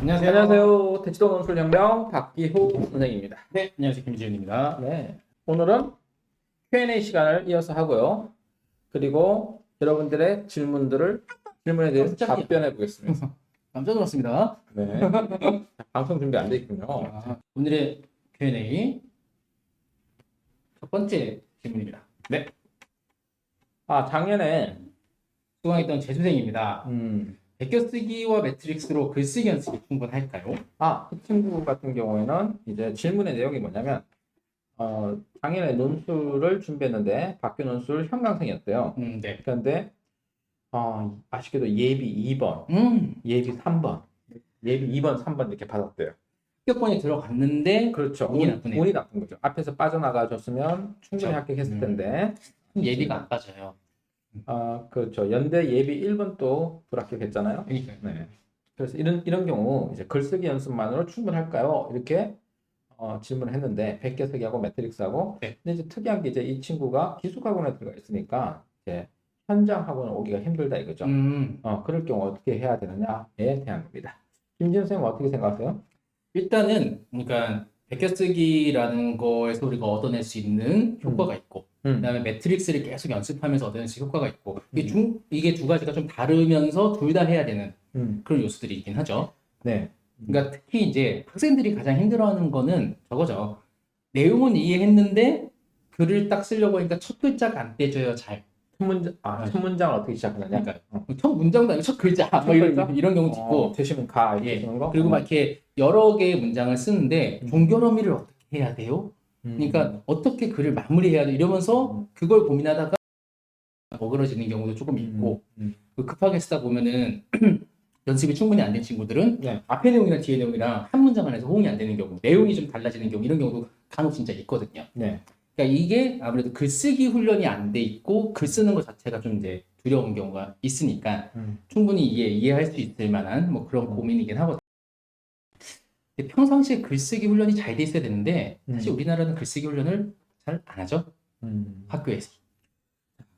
안녕하세요. 안녕하세요. 대치동 논술혁명 박기호 선생님입니다. 네, 안녕하세요. 김지윤입니다. 네, 오늘은 Q&A 시간을 이어서 하고요. 그리고 여러분들의 질문에 대해서 깜짝이야. 답변해 보겠습니다. 깜짝 놀랐습니다. 네, 방송 준비 안 돼 있군요. 오늘의 Q&A 첫 번째 질문입니다. 네, 작년에 수강했던 재수생입니다. 베껴쓰기와 매트릭스로 글쓰기 연습이 충분할까요? 이 친구 같은 경우에는 이제 질문의 내용이 뭐냐면 작년에 논술을 준비했는데 박교 논술 현강생이었대요. 네. 그런데 아쉽게도 예비 2번, 예비 3번, 예비 2번, 3번 이렇게 받았대요. 합격권이 들어갔는데 그렇죠. 운이 나쁘네요. 운이 나쁜 거죠. 앞에서 빠져나가줬으면 충분히 그렇죠. 합격했을 텐데. 예비가 안 빠져요. 그렇죠. 연대 예비 1번도 불합격했잖아요. 그러니까요. 네. 그래서 이런 경우 이제 글쓰기 연습만으로 충분할까요? 이렇게 질문을 했는데 백개쓰기하고 매트릭스하고. 네. 근데 이제 특이한 게 이제 이 친구가 기숙학원에 들어가 있으니까 이제 현장 학원 오기가 힘들다 이거죠. 그럴 경우 어떻게 해야 되느냐에 대한 겁니다. 김지현 선생님 어떻게 생각하세요? 일단은 그러니까 베껴쓰기라는 거에서 우리가 얻어낼 수 있는 효과가 있고 그다음에 매트릭스를 계속 연습하면서 얻어낼 수 있는 효과가 있고 이게 두 가지가 좀 다르면서 둘 다 해야 되는 그런 요소들이 있긴 하죠. 네. 그러니까 특히 이제 학생들이 가장 힘들어하는 거는 저거죠. 내용은 이해했는데 글을 딱 쓰려고 하니까 첫 글자가 안 떼져요, 잘. 첫 문장을 어떻게 시작하느냐? 그러니까 첫 문장도 아니고 첫 글자 뭐 이런 경우도 있고 되시면 가 이렇게 예. 쓰는 거. 그리고 막 이렇게 여러 개의 문장을 쓰는데 종결어미를 어떻게 해야 돼요? 그러니까 어떻게 글을 마무리해야 돼 이러면서 그걸 고민하다가 어그러지는 경우도 조금 있고 급하게 쓰다 보면은 연습이 충분히 안 된 친구들은 네. 앞에 내용이랑 뒤에 내용이랑 한 문장 안에서 호응이 안 되는 경우, 내용이 좀 달라지는 경우 이런 경우도 간혹 진짜 있거든요. 네. 그러니까 이게 아무래도 글쓰기 훈련이 안 돼 있고 글 쓰는 것 자체가 좀 이제 두려운 경우가 있으니까 충분히 이해할 수 있을 만한 뭐 그런 고민이긴 하거든요. 근데 평상시에 글쓰기 훈련이 잘 돼 있어야 되는데 사실 우리나라는 글쓰기 훈련을 잘 안 하죠. 학교에서.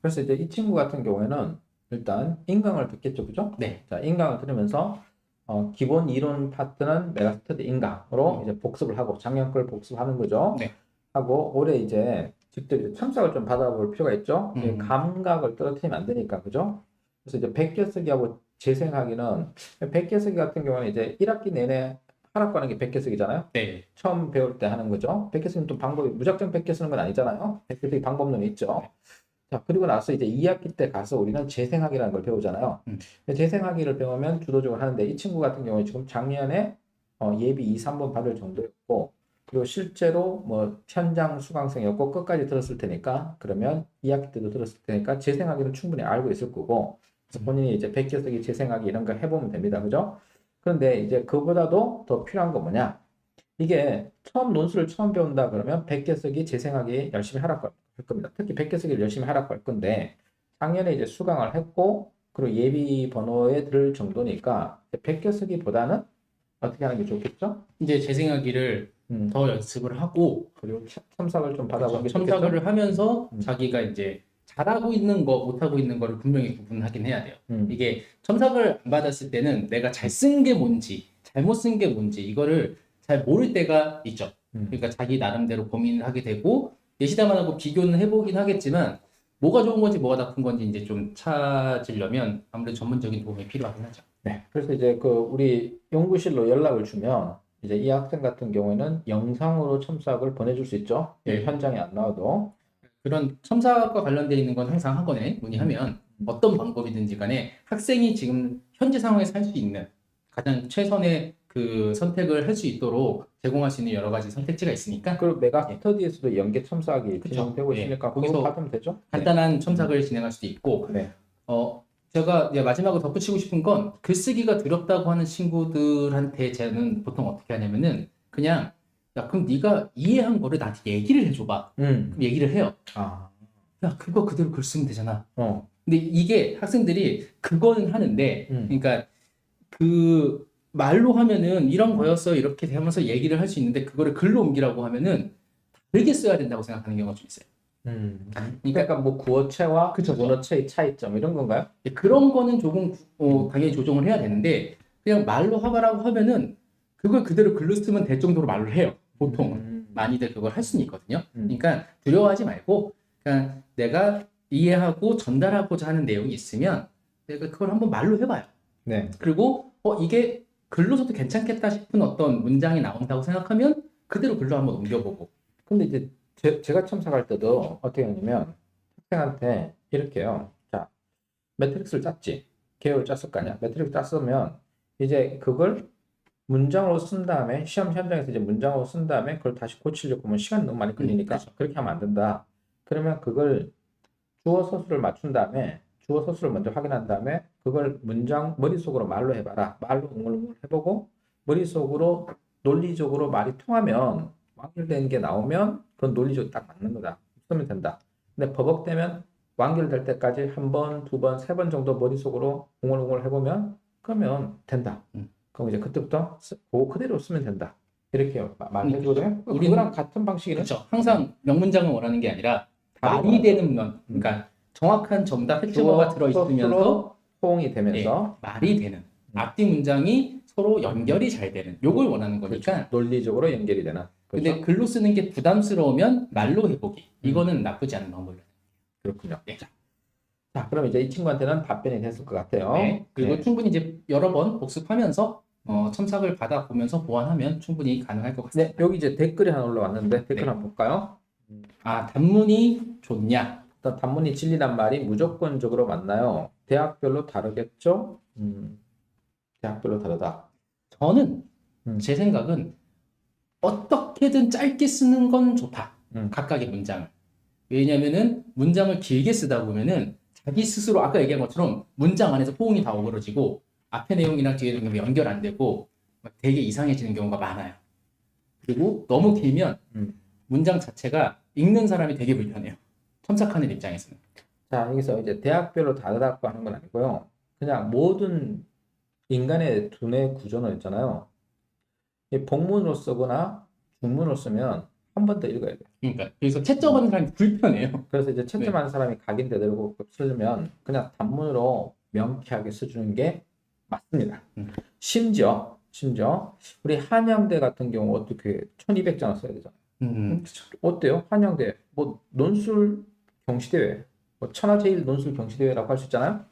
그래서 이제 이 친구 같은 경우에는 일단 인강을 듣겠죠, 그죠? 네. 자, 인강을 들으면서 기본 이론 파트는 내가 스터디 인강으로 이제 복습을 하고 작년 걸 복습하는 거죠. 네. 하고 올해 이제 직접 이제 첨삭을 좀 받아볼 필요가 있죠. 감각을 떨어뜨리면 안 되니까, 그죠? 그래서 이제 백개쓰기하고 재생하기는 백개쓰기 같은 경우는 이제 1학기 내내 하라고 하는 게 백개쓰기잖아요. 네. 처음 배울 때 하는 거죠. 백개쓰기는 또 방법이 무작정 백개 쓰는 건 아니잖아요. 백개쓰기 방법론이 있죠. 자, 그리고 나서 이제 2학기 때 가서 우리는 재생하기라는 걸 배우잖아요. 재생하기를 배우면 주도적으로 하는데 이 친구 같은 경우에 지금 작년에 예비 2, 3번 받을 정도였고 그리고 실제로 뭐 현장 수강생이었고 끝까지 들었을 테니까 그러면 2학기 때도 들었을 테니까 재생하기는 충분히 알고 있을 거고 그래서 본인이 이제 백개쓰기 재생하기 이런 거 해보면 됩니다. 그죠? 그런데 이제 그보다도 더 필요한 건 뭐냐? 이게 논술을 처음 배운다 그러면 백개쓰기 재생하기 열심히 하라고 할 겁니다. 특히 백개쓰기를 열심히 하라고 할 건데 작년에 이제 수강을 했고 그리고 예비 번호에 들 정도니까 백개쓰기보다는 어떻게 하는 게 좋겠죠? 이제 재생하기를 더 연습을 하고 그리고 첨삭을 좀 받아보는 게 좋겠죠? 첨삭을 하면서 자기가 이제 잘하고 있는 거 못하고 있는 거를 분명히 구분하긴 해야 돼요. 이게 첨삭을 안 받았을 때는 내가 잘 쓴 게 뭔지 잘못 쓴 게 뭔지 이거를 잘 모를 때가 있죠. 그러니까 자기 나름대로 고민을 하게 되고 예시다만 하고 비교는 해보긴 하겠지만 뭐가 좋은 건지 뭐가 나쁜 건지 이제 좀 찾으려면 아무래도 전문적인 도움이 필요하긴 하죠. 네. 그래서 이제 우리 연구실로 연락을 주면 이제 이 학생 같은 경우에는 영상으로 첨삭을 보내줄 수 있죠. 네. 현장에 안 나와도. 그런 첨삭과 관련되어 있는 건 항상 학원에 문의하면 어떤 방법이든지 간에 학생이 지금 현재 상황에서 할 수 있는 가장 최선의 그 선택을 할 수 있도록 제공할 수 있는 여러 가지 선택지가 있으니까 그리고 메가 스터디에서도 연계 첨삭이 그쵸. 진행되고 예. 있으니까 거기서 그거 받으면 되죠. 간단한 첨삭을 진행할 수도 있고 네. 제가 이제 마지막으로 덧붙이고 싶은 건 글쓰기가 두렵다고 하는 친구들한테 저는 보통 어떻게 하냐면은 그냥 야 그럼 네가 이해한 거를 나한테 얘기를 해줘봐. 그럼 얘기를 해요. 야 그거 그대로 글 쓰면 되잖아. 근데 이게 학생들이 그거는 하는데 그러니까 그 말로 하면은 이런 거였어 이렇게 되면서 얘기를 할 수 있는데 그거를 글로 옮기라고 하면은 다르게 써야 된다고 생각하는 경우가 좀 있어요. 그러니까 뭐 구어체와 그쵸. 문어체의 차이점 이런 건가요? 그런 거는 조금 당연히 조정을 해야 되는데 그냥 말로 하라고 하면은 그걸 그대로 글로 쓰면 될 정도로 말로 해요. 보통은. 많이들 그걸 할 수는 있거든요. 그러니까 두려워하지 말고 그냥 내가 이해하고 전달하고자 하는 내용이 있으면 내가 그걸 한번 말로 해봐요. 네. 그리고 이게 글로서도 괜찮겠다 싶은 어떤 문장이 나온다고 생각하면 그대로 글로 한번 옮겨보고. 근데 이제 제가 첨삭할 때도 어떻게 하냐면 학생한테 이렇게요. 자, 매트릭스를 짰지. 개요를 짰을 거 아니야. 매트릭스 짰으면 이제 그걸 문장으로 쓴 다음에 시험 현장에서 이제 문장으로 쓴 다음에 그걸 다시 고치려고 하면 시간이 너무 많이 걸리니까 그렇죠. 그렇게 하면 안 된다. 그러면 그걸 주어 서술을 맞춘 다음에 주어 서술을 먼저 확인한 다음에 그걸 문장 머릿속으로 말로 해봐라. 말로 웅얼웅얼 해보고 머릿속으로 논리적으로 말이 통하면 완결된 게 나오면 그건 논리적으로 딱 맞는 거다. 쓰면 된다. 근데 버벅대면 완결될 때까지 한 번, 두 번, 세 번 정도 머릿속으로 웅얼웅얼 해보면 그러면 된다. 그럼 이제 그때부터 그거 그대로 쓰면 된다. 이렇게 말해주거든요. 그거랑 같은 방식이네. 그렇죠. 항상 명문장을 원하는 게 아니라 다른 말이 거죠. 되는 면, 그러니까 정확한 정답 획정어가 들어있으면서 호응이 되면서 말이 되는 앞뒤 문장이 서로 연결이 잘 되는 요걸 원하는 거니까. 그렇죠. 논리적으로 연결이 되는. 근데 그렇죠? 글로 쓰는 게 부담스러우면 말로 해보기. 이거는 나쁘지 않은 방법이에요. 그렇군요. 네. 자, 그럼 이제 이 친구한테는 답변이 됐을 것 같아요. 네. 그리고 네. 충분히 이제 여러 번 복습하면서 첨삭을 받아보면서 보완하면 충분히 가능할 것 같습니다. 네, 여기 이제 댓글이 하나 올라왔는데 댓글 네. 한번 볼까요? 단문이 좋냐? 일단 단문이 진리란 말이 무조건적으로 맞나요? 대학별로 다르겠죠? 대학별로 다르다. 저는 제 생각은 어떻게든 짧게 쓰는 건 좋다. 각각의 문장을. 왜냐면은 문장을 길게 쓰다 보면은 자기 스스로 아까 얘기한 것처럼 문장 안에서 포옹이 다 어그러지고 앞에 내용이랑 뒤에 내용이 연결 안 되고 막 되게 이상해지는 경우가 많아요. 그리고 너무 길면 문장 자체가 읽는 사람이 되게 불편해요. 첨삭하는 입장에서는. 자, 여기서 이제 대학별로 다르다고 하는 건 아니고요. 그냥 모든 인간의 두뇌 구조는 있잖아요. 이 복문으로 쓰거나 중문으로 쓰면 한 번 더 읽어야 돼요. 그러니까 그래서 채점하는 사람이 불편해요. 그래서 이제 채점하는 사람이 각인되도록 쓰려면 그냥 단문으로 명쾌하게 써주는 게 맞습니다. 심지어 우리 한양대 같은 경우 어떻게 1200자나 써야 되잖아요. 어때요? 한양대 뭐 논술 경시대회, 뭐 천하제일 논술 경시대회라고 할 수 있잖아요.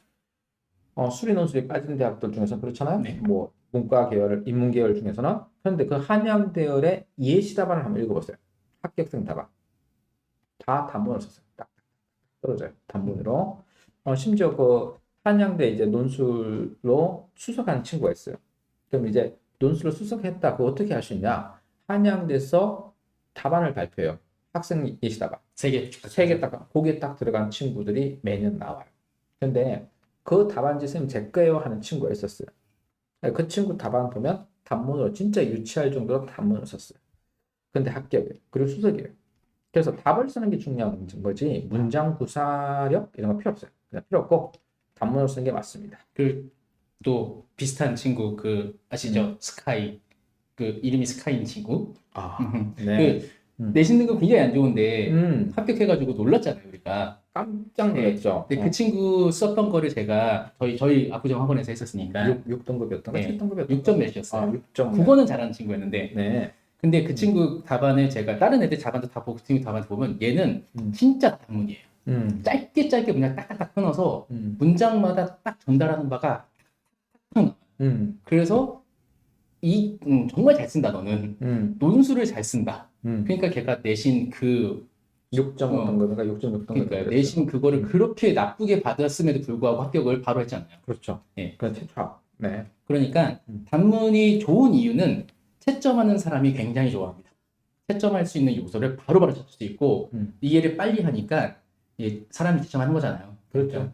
수리 논술이 빠진 대학들 중에서 그렇잖아요. 네. 뭐 문과 계열, 인문 계열 중에서는. 그런데 그 한양대열의 예시 답안을 한번 읽어보세요. 합격생 답안. 다 단문으로 썼어요. 딱 떨어져요. 단문으로. 심지어 그 한양대 이제 논술로 수석한 친구가 있어요. 그럼 이제 논술로 수석했다. 그거 어떻게 할 수 있냐? 한양대에서 답안을 발표해요. 학생 예시 답안. 세 개 딱, 거기에 딱 들어간 친구들이 매년 나와요. 근데 그 답안지 선생님 제 거예요 하는 친구가 있었어요. 그 친구 답안 보면 단문으로 진짜 유치할 정도로 단문을 썼어요. 근데 합격이에요. 그리고 수석이에요. 그래서 답을 쓰는 게 중요한 거지 문장 구사력 이런 거 필요 없어요. 그냥 필요 없고 단문으로 쓰는 게 맞습니다. 또 비슷한 친구 아시죠? 스카이 이름이 스카이인 친구. 네. 내신 등급 굉장히 안 좋은데 합격해가지고 놀랐잖아요 우리가. 깜짝 놀랐죠. 근데 그 친구 썼던 거를 제가 저희 압구정 학원에서 했었으니까 6등급이었던 거? 네, 7등급이었던 6점 몇이었어요. 6점. 국어는 잘하는 친구였는데 네. 근데 그 친구 답안을 제가 다른 애들 답안도 다 보고 그 친구 답안 보면 얘는 진짜 단문이에요. 짧게 그냥 딱딱딱 끊어서 문장마다 딱 전달하는 바가 그래서 정말 잘 쓴다 너는. 논술을 잘 쓴다. 그러니까 걔가 내신 6.5 등급인가 6.6 등급. 그러니까 내신 그거를 그렇게 나쁘게 받았음에도 불구하고 합격을 바로 했잖아요. 그렇죠. 네. 그건 최초. 네. 그러니까 단문이 좋은 이유는 채점하는 사람이 굉장히 좋아합니다. 채점할 수 있는 요소를 바로바로 찾을 수 있고 이해를 빨리 하니까 사람이 채점하는 거잖아요. 그렇죠.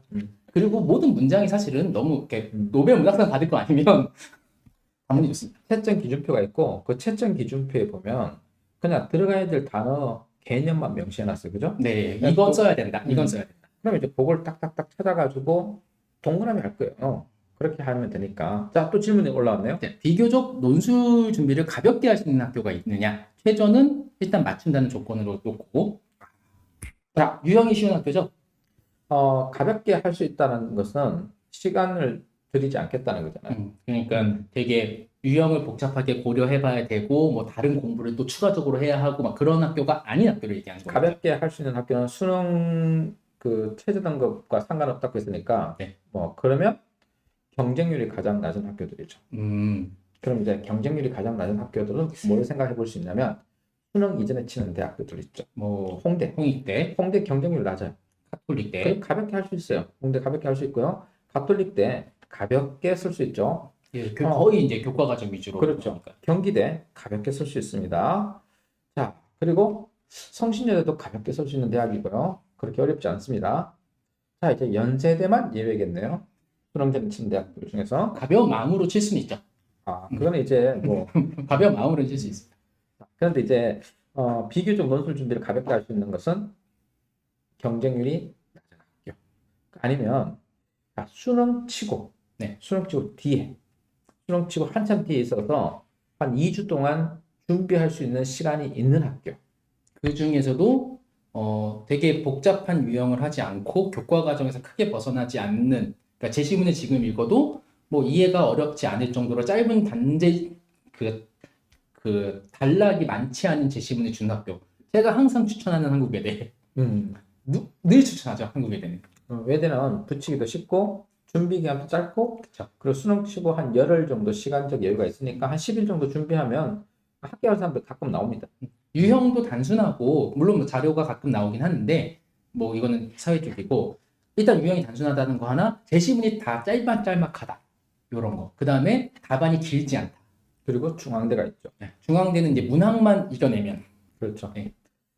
그리고 모든 문장이 사실은 너무 이렇게 노벨 문학상 받을 거 아니면 단문이 좋습니다. 채점 기준표가 있고 그 채점 기준표에 보면 그냥 들어가야 될 단어 개념만 명시해놨어요. 그죠? 네, 이건 써야 된다. 이건 써야 된다. 그럼 이제 그걸 딱딱딱 찾아가지고 동그라미 할 거예요. 그렇게 하면 되니까. 자, 또 질문이 올라왔네요. 네, 비교적 논술 준비를 가볍게 할 수 있는 학교가 있느냐? 최저는 일단 맞춘다는 조건으로 놓고. 자, 유형이 쉬운 학교죠? 가볍게 할 수 있다는 것은 시간을 드리지 않겠다는 거잖아요. 그러니까 되게 유형을 복잡하게 고려해봐야 되고 뭐 다른 공부를 또 추가적으로 해야 하고 막 그런 학교가 아닌 학교를 얘기하는 거죠. 가볍게 할 수 있는 학교는 수능 그 최저 등급과 상관없다고 했으니까 네. 뭐 그러면 경쟁률이 가장 낮은 학교들이죠. 그럼 이제 경쟁률이 가장 낮은 학교들은 뭘 생각해 볼 수 있냐면 수능 이전에 치는 대학교들 있죠. 뭐 홍대 홍익대, 경쟁률 낮아요. 가톨릭대, 그럼 가볍게 할 수 있어요. 홍대 가볍게 할 수 있고요. 가톨릭대 가볍게 쓸 수 있죠. 예, 거의 이제 교과 과정 위주로. 그렇죠. 하니까. 경기대 가볍게 쓸 수 있습니다. 자, 그리고 성신여대도 가볍게 쓸 수 있는 대학이고요. 그렇게 어렵지 않습니다. 자, 이제 연세대만 예외겠네요. 수능 전에 치는 대학들 중에서. 가벼운 마음으로 칠 수는 있죠. 그거는 이제 뭐 가벼운 마음으로 칠 수 있습니다. 그런데 이제 비교적 논술 준비를 가볍게 할 수 있는 것은 경쟁률이 낮은 학교. 아니면 수능 치고 수능 치고 한참 뒤에 있어서 한 2주 동안 준비할 수 있는 시간이 있는 학교. 그 중에서도 되게 복잡한 유형을 하지 않고 교과 과정에서 크게 벗어나지 않는, 그러니까 제시문을 지금 읽어도 뭐 이해가 어렵지 않을 정도로 짧은 단제 그 단락이 많지 않은 제시문을 준 학교. 제가 항상 추천하는 한국외대. 늘 추천하죠, 한국외대는. 외대는 붙이기도 쉽고 준비 기간도 짧고 그쵸. 그리고 수능 치고 한 열흘 정도 시간적 여유가 있으니까 한 10일 정도 준비하면 합격할 사람들 가끔 나옵니다. 유형도 단순하고 물론 뭐 자료가 가끔 나오긴 하는데 뭐 이거는 사회 쪽이고 일단 유형이 단순하다는 거 하나, 제시문이 다 짤막짤막하다 이런 거. 그 다음에 답안이 길지 않다. 그리고 중앙대가 있죠. 중앙대는 이제 문항만 이겨내면. 그렇죠. 네.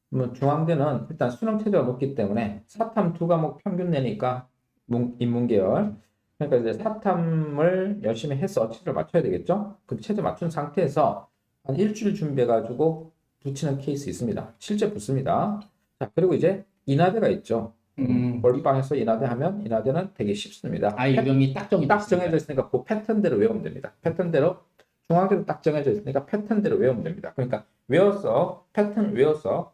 뭐 중앙대는 일단 수능 태도가 높기 때문에 사탐 2과목 평균 내니까 인문계열. 그러니까 이제 사탐을 열심히 해서 최저를 맞춰야 되겠죠. 그 최저 맞춘 상태에서 한 일주일 준비해가지고 붙이는 케이스 있습니다. 실제 붙습니다. 자, 그리고 이제 인하대가 있죠. 몰빵해서 인하대 하면 인하대는 되게 쉽습니다. 유형이 딱 정해져 있으니까 그 패턴대로 외우면 됩니다. 패턴대로 중앙대로 딱 정해져 있으니까 패턴대로 외우면 됩니다. 그러니까 패턴 외워서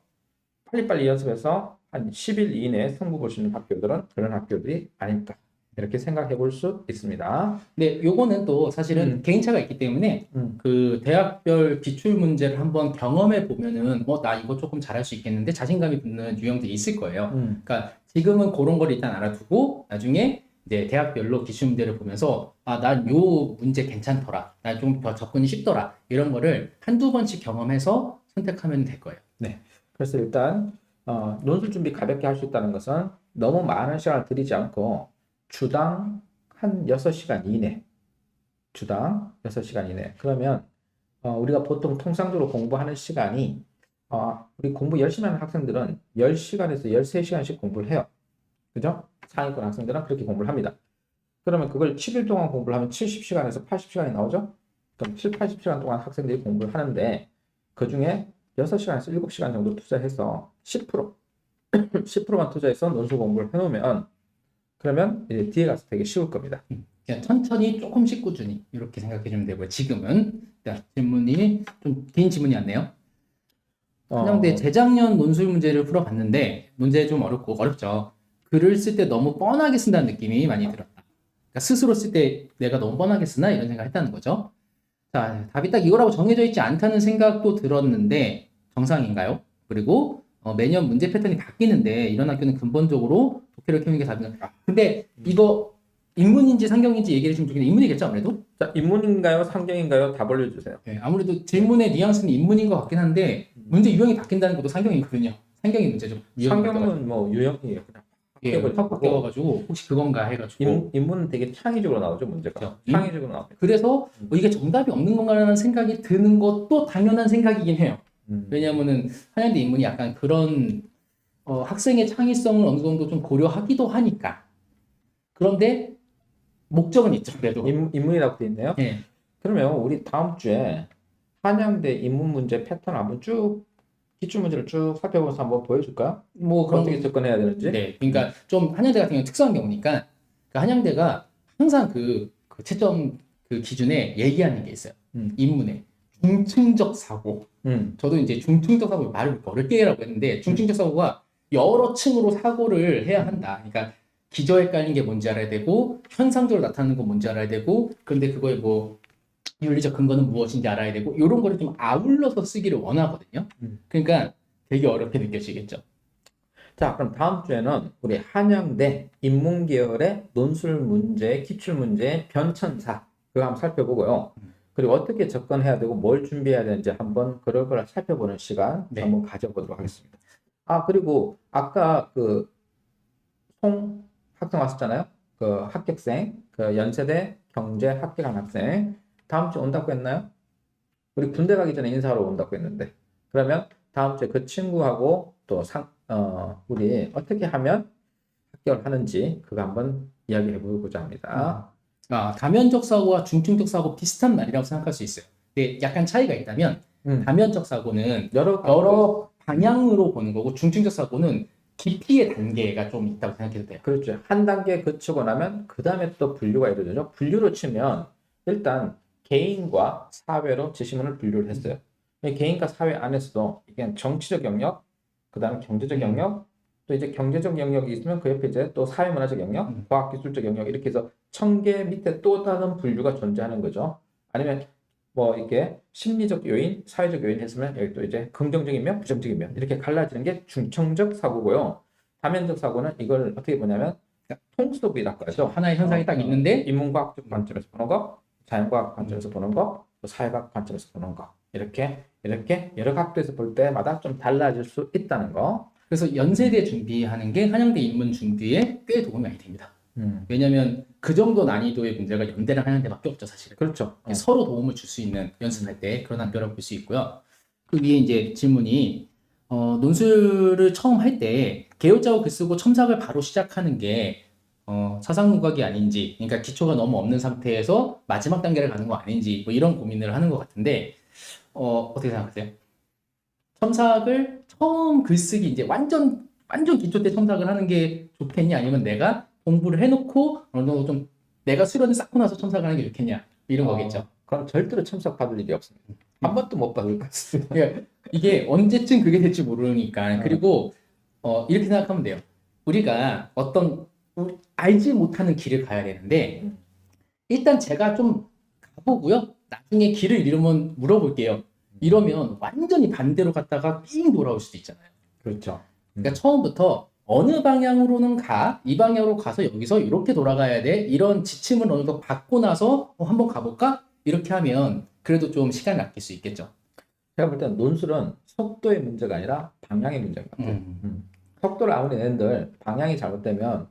빨리빨리 연습해서 한 10일 이내에 승부 볼 수 있는 학교들은 그런 학교들이 아닐까 이렇게 생각해 볼 수 있습니다. 네, 요거는 또 사실은 개인차가 있기 때문에 그 대학별 기출 문제를 한번 경험해 보면은 나 이거 조금 잘할 수 있겠는데 자신감이 붙는 유형들이 있을 거예요. 그러니까 지금은 그런 걸 일단 알아두고 나중에 이제 대학별로 기출 문제를 보면서 난 요 문제 괜찮더라, 난 좀 더 접근이 쉽더라, 이런 거를 한두 번씩 경험해서 선택하면 될 거예요. 네. 그래서 일단 논술 준비 가볍게 할 수 있다는 것은 너무 많은 시간을 들이지 않고 주당 한 6시간 이내. 그러면 우리가 보통 통상적으로 공부하는 시간이 우리 공부 열심히 하는 학생들은 10시간에서 13시간씩 공부를 해요. 그죠? 상위권 학생들은 그렇게 공부를 합니다. 그러면 그걸 7일 동안 공부를 하면 70시간에서 80시간이 나오죠? 그럼 80시간 동안 학생들이 공부를 하는데 그 중에 6시간에서 7시간 정도 투자해서 10%만 투자해서 논술 공부를 해놓으면 그러면 이제 뒤에 가서 되게 쉬울 겁니다. 그냥 천천히 조금씩 꾸준히 이렇게 생각해 주면 되고요. 지금은 질문이 좀 긴 질문이었네요. 한양대 재작년 논술 문제를 풀어봤는데 문제 좀 어렵죠. 글을 쓸 때 너무 뻔하게 쓴다는 느낌이 많이 들었다. 그러니까 스스로 쓸 때 내가 너무 뻔하게 쓰나 이런 생각을 했다는 거죠. 자, 답이 딱 이거라고 정해져 있지 않다는 생각도 들었는데 정상인가요? 그리고 매년 문제 패턴이 바뀌는데 이런 학교는 근본적으로 독해를 키우는 게 답인가? 근데 이거 인문인지 상경인지 얘기를 좀 주긴 인문이겠죠, 아무래도? 자, 인문인가요? 상경인가요? 답 올려주세요. 네, 아무래도 질문의 뉘앙스는 인문인 것 같긴 한데 문제 유형이 바뀐다는 것도 상경이거든요. 상경이 문제죠. 상경은 뭐 유형이에요. 확 바뀌어가지고 혹시 그건가 해가지고 인문은 되게 창의적으로 나오죠, 문제가. 그렇죠. 창의적으로 나옵니다. 그래서 이게 정답이 없는 건가라는 생각이 드는 것도 당연한 생각이긴 해요. 왜냐하면은 한양대 인문이 약간 그런 학생의 창의성을 어느 정도 좀 고려하기도 하니까. 그런데 목적은 있죠, 그래도. 인문이라고 되어 있네요. 네. 그러면 우리 다음 주에 한양대 인문 문제 패턴 한번 쭉 기출 문제를 쭉 살펴보면서 한번 보여줄까요? 뭐 그런 어떻게 접근해야 되는지. 네, 그러니까 좀 한양대 같은 경우는 특수한 경우니까 그러니까 한양대가 항상 그 채점 그 기준에 얘기하는 게 있어요. 인문에 중층적 사고. 저도 이제 중층적 사고 말을 어렵게 하라고 했는데 중층적 사고가 여러 층으로 사고를 해야 한다. 그러니까 기저에 깔린 게 뭔지 알아야 되고 현상적으로 나타나는 건 뭔지 알아야 되고 그런데 그거에 뭐 윤리적 근거는 무엇인지 알아야 되고 이런 거를 좀 아울러서 쓰기를 원하거든요. 그러니까 되게 어렵게 느껴지겠죠. 자, 그럼 다음 주에는 우리 한양대 인문계열의 논술 문제, 기출 문제, 변천사 그거 한번 살펴보고요. 그리고 어떻게 접근해야 되고 뭘 준비해야 되는지 한번 그런 걸 살펴보는 시간 네. 한번 가져보도록 하겠습니다. 아, 그리고 아까 그 송 학생 왔었잖아요. 그 합격생, 그 연세대 경제 합격한 학생 다음 주에 온다고 했나요? 우리 군대 가기 전에 인사하러 온다고 했는데 그러면 다음 주에 그 친구하고 또 우리 어떻게 하면 합격을 하는지 그거 한번 이야기해 보고자 합니다. 다면적 사고와 중증적 사고 비슷한 말이라고 생각할 수 있어요. 근데 약간 차이가 있다면 다면적 사고는 여러 방향으로 보는 거고 중증적 사고는 깊이의 단계가 좀 있다고 생각해도 돼요. 그렇죠. 한 단계 거치고 나면 그 다음에 또 분류가 이루어지죠. 분류로 치면 일단 개인과 사회로 지시문을 분류를 했어요. 이 개인과 사회 안에서도 이게 정치적 영역, 그 다음에 경제적 영역, 또 이제 경제적 영역이 있으면 그 옆에 이제 또 사회문화적 영역, 과학기술적 영역 이렇게 해서 1000개 밑에 또 다른 분류가 존재하는 거죠. 아니면 뭐 이렇게 심리적 요인, 사회적 요인 했으면 여기 또 이제 긍정적인 면, 부정적인 면 이렇게 갈라지는 게 중증적 사고고요. 다면적 사고는 이걸 어떻게 보냐면 통수도비라고 하죠. 하나의 현상이 딱 있는데 인문과학적 관점에서 보는 거, 자연과학 관점에서 보는 거, 또 사회과학 관점에서 보는 거 이렇게 여러 각도에서 볼 때마다 좀 달라질 수 있다는 거. 그래서 연세대 준비하는 게 한양대 인문 준비에 꽤 도움이 많이 됩니다. 왜냐하면 그 정도 난이도의 문제가 연대랑 한양대밖에 없죠, 사실은. 그렇죠. 서로 도움을 줄 수 있는 연습할 때 그런 학교라고 볼 수 있고요. 그 위에 이제 질문이 논술을 처음 할 때 개요자고 글 쓰고 첨삭을 바로 시작하는 게 사상문각이 아닌지, 그러니까 기초가 너무 없는 상태에서 마지막 단계를 가는 거 아닌지 뭐 이런 고민을 하는 것 같은데 어떻게 생각하세요? 첨삭을 처음 글쓰기 이제 완전 기초 때 첨삭을 하는 게 좋겠냐 아니면 내가 공부를 해놓고 어느 정도 좀 내가 수련을 쌓고 나서 첨삭을 하는 게 좋겠냐 이런 거겠죠. 그럼 절대로 첨삭 받을 일이 없습니다. 한 번도 못 받을 것 같습니다. 그러니까 이게 언제쯤 그게 될지 모르니까 그리고 이렇게 생각하면 돼요. 우리가 어떤 알지 못하는 길을 가야 되는데 일단 제가 좀 가보고요. 나중에 길을 잃으면 물어볼게요. 이러면 완전히 반대로 갔다가 삥 돌아올 수도 있잖아요. 그렇죠. 그러니까 처음부터 어느 방향으로는 가, 이 방향으로 가서 여기서 이렇게 돌아가야 돼. 이런 지침을 어느 정도 받고 나서 한번 가볼까? 이렇게 하면 그래도 좀 시간을 아낄 수 있겠죠. 제가 볼 때는 논술은 속도의 문제가 아니라 방향의 문제인 것 같아요. 속도를 아무리 낸들 방향이 잘못되면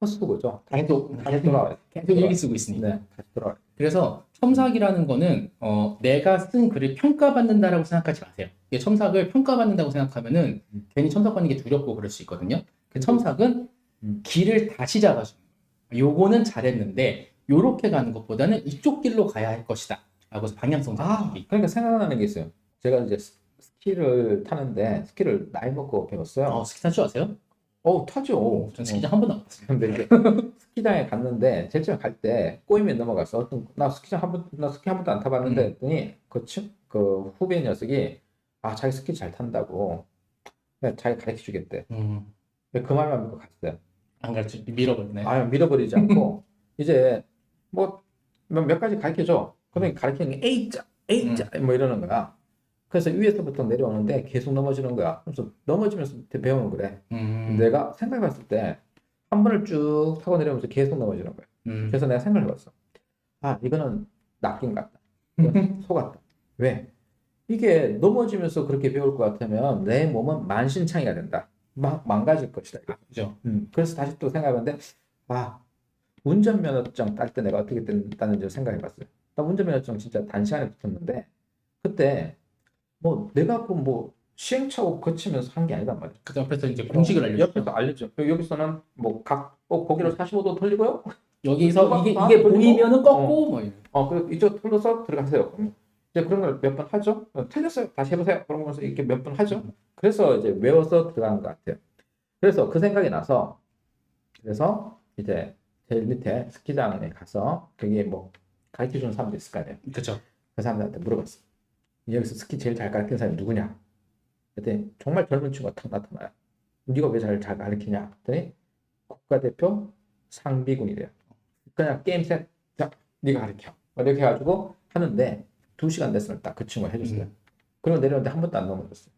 헛수고죠. 다시 돌아와요. 계속 일기 쓰고 있으니까. 네, 다시 돌아와요. 그래서 첨삭이라는 거는 내가 쓴 글을 평가받는다라고 생각하지 마세요. 이게 첨삭을 평가받는다고 생각하면은 괜히 첨삭받는 게 두렵고 그럴 수 있거든요. 그 첨삭은 길을 다시 잡아주는 거예요. 요거는 잘했는데 요렇게 가는 것보다는 이쪽 길로 가야 할 것이다. 라고 해서 방향성 잡아주기. 그러니까 생각나는 게 있어요. 제가 이제 스키를 타는데 스키를 나이 먹고 배웠어요. 스키 탈 줄 아세요? 타죠. 전 스키장 한 번도 안 갔어요. 근데 이제 스키장에 갔는데 제일 처음에 갈 때 꼬임에 넘어갔어. 나 스키 한 번도 안 타봤는데 했더니 그 후배 녀석이 자기 스키 잘 탄다고 그냥 자기 가르쳐 주겠대. 그 말만 믿고 갔어요. 안 가르쳐 밀어버리네. 밀어버리지 않고 이제 뭐 몇 가지 가르쳐 줘. 그러면 가르치는 게 A자 뭐 이러는 거야. 그래서 위에서부터 내려오는데 계속 넘어지는 거야. 그래서 넘어지면서 배우는 그래. 내가 생각해봤을 때 한 번을 쭉 타고 내려오면서 계속 넘어지는 거야. 그래서 내가 생각해봤어. 이거는 낚인 것 같다. 이건 속았다. 왜? 이게 넘어지면서 그렇게 배울 것 같으면 내 몸은 만신창이가 된다. 망가질 것이다. 그죠. 그래서 다시 또 생각해봤는데 운전면허증 딸 때 내가 어떻게 됐다는지 생각해봤어요. 나 운전면허증 진짜 단시간에 붙었는데 그때 뭐 내가 뭐 시행착오 거치면서 한 게 아니단 말이야. 그 옆에서 이제 공식을 알려줘. 옆에서 알려줘. 여기서는 뭐 고개를 45도 돌리고요. 여기서 이게 보이면은 꺾고 뭐 그 이쪽 틀어서 들어가세요. 이제 그런 걸 몇 번 하죠. 틀렸어요. 다시 해보세요. 그러면서 이렇게 몇 번 하죠. 그래서 이제 외워서 들어가는 것 같아요. 그래서 그 생각이 나서 그래서 이제 제일 밑에 스키장에 가서 거기에 뭐 가르쳐 주는 사람도 있을 거 아니에요. 그렇죠. 그 사람들한테 물어봤어. 여기서 스키 제일 잘 가르치는 사람이 누구냐? 그랬더니 정말 젊은 친구가 탁 나타나요. 네가 왜 잘 가르치냐? 그랬더니 국가대표 상비군이래요. 그냥 게임 셋, 자, 네가 가르쳐. 이렇게 해가지고 하는데 2시간 됐으면 딱 그 친구가 해줬어요. 그리고 내려오는데 한 번도 안 넘어졌어요.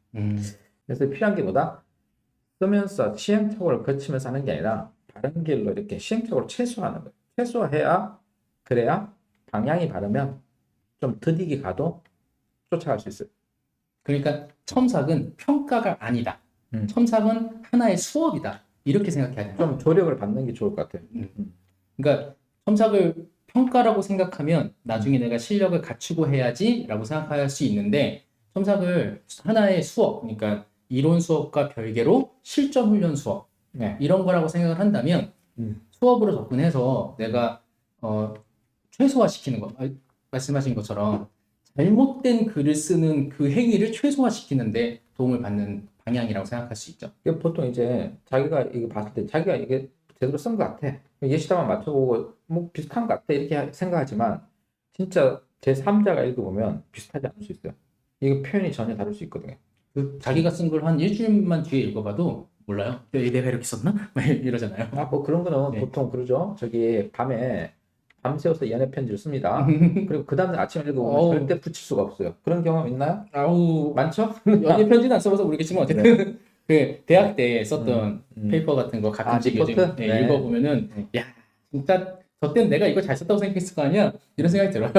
그래서 필요한 게 뭐다? 쓰면서 시행착오를 거치면서 하는 게 아니라 바른 길로 이렇게 시행착오를 최소화하는 거예요. 최소화해야 그래야 방향이 바르면 좀 더디게 가도 쫓아갈 수 있어요. 그러니까 첨삭은 평가가 아니다. 첨삭은 하나의 수업이다. 이렇게 생각해야 된다. 좀 조력을 받는 게 좋을 것 같아요. 그러니까 첨삭을 평가라고 생각하면 나중에 내가 실력을 갖추고 해야지라고 생각할 수 있는데 첨삭을 하나의 수업, 그러니까 이론 수업과 별개로 실전 훈련 수업 네. 이런 거라고 생각을 한다면 수업으로 접근해서 내가 최소화시키는 거, 말씀하신 것처럼 잘못된 글을 쓰는 그 행위를 최소화시키는데 도움을 받는 방향이라고 생각할 수 있죠. 이게 보통 이제 자기가 이거 봤을 때 자기가 이게 제대로 쓴 것 같아. 예시다만 맞춰보고 뭐 비슷한 것 같아 이렇게 생각하지만 진짜 제 3자가 읽어보면 비슷하지 않을 수 있어요. 이거 표현이 전혀 다를 수 있거든요. 자기가 쓴 걸 한 일주일만 뒤에 읽어봐도 몰라요. 내가 이렇게 썼나? 막 이러잖아요. 뭐 그런 거는 네. 보통 그러죠. 저기 밤새워서 연애 편지를 씁니다. 그리고 그 다음날 아침에 읽어보면 어우. 절대 붙일 수가 없어요. 그런 경험 있나요? 아우, 많죠? 연예 편지는 안 써봐서 모르겠지만 어쨌든 그 대학 때 썼던 페이퍼 같은 거 가끔씩 요즘 리포트? 네. 읽어보면은 야 진짜 저 때는 내가 이거 잘 썼다고 생각했을 거 아니야? 이런 생각이 들어요.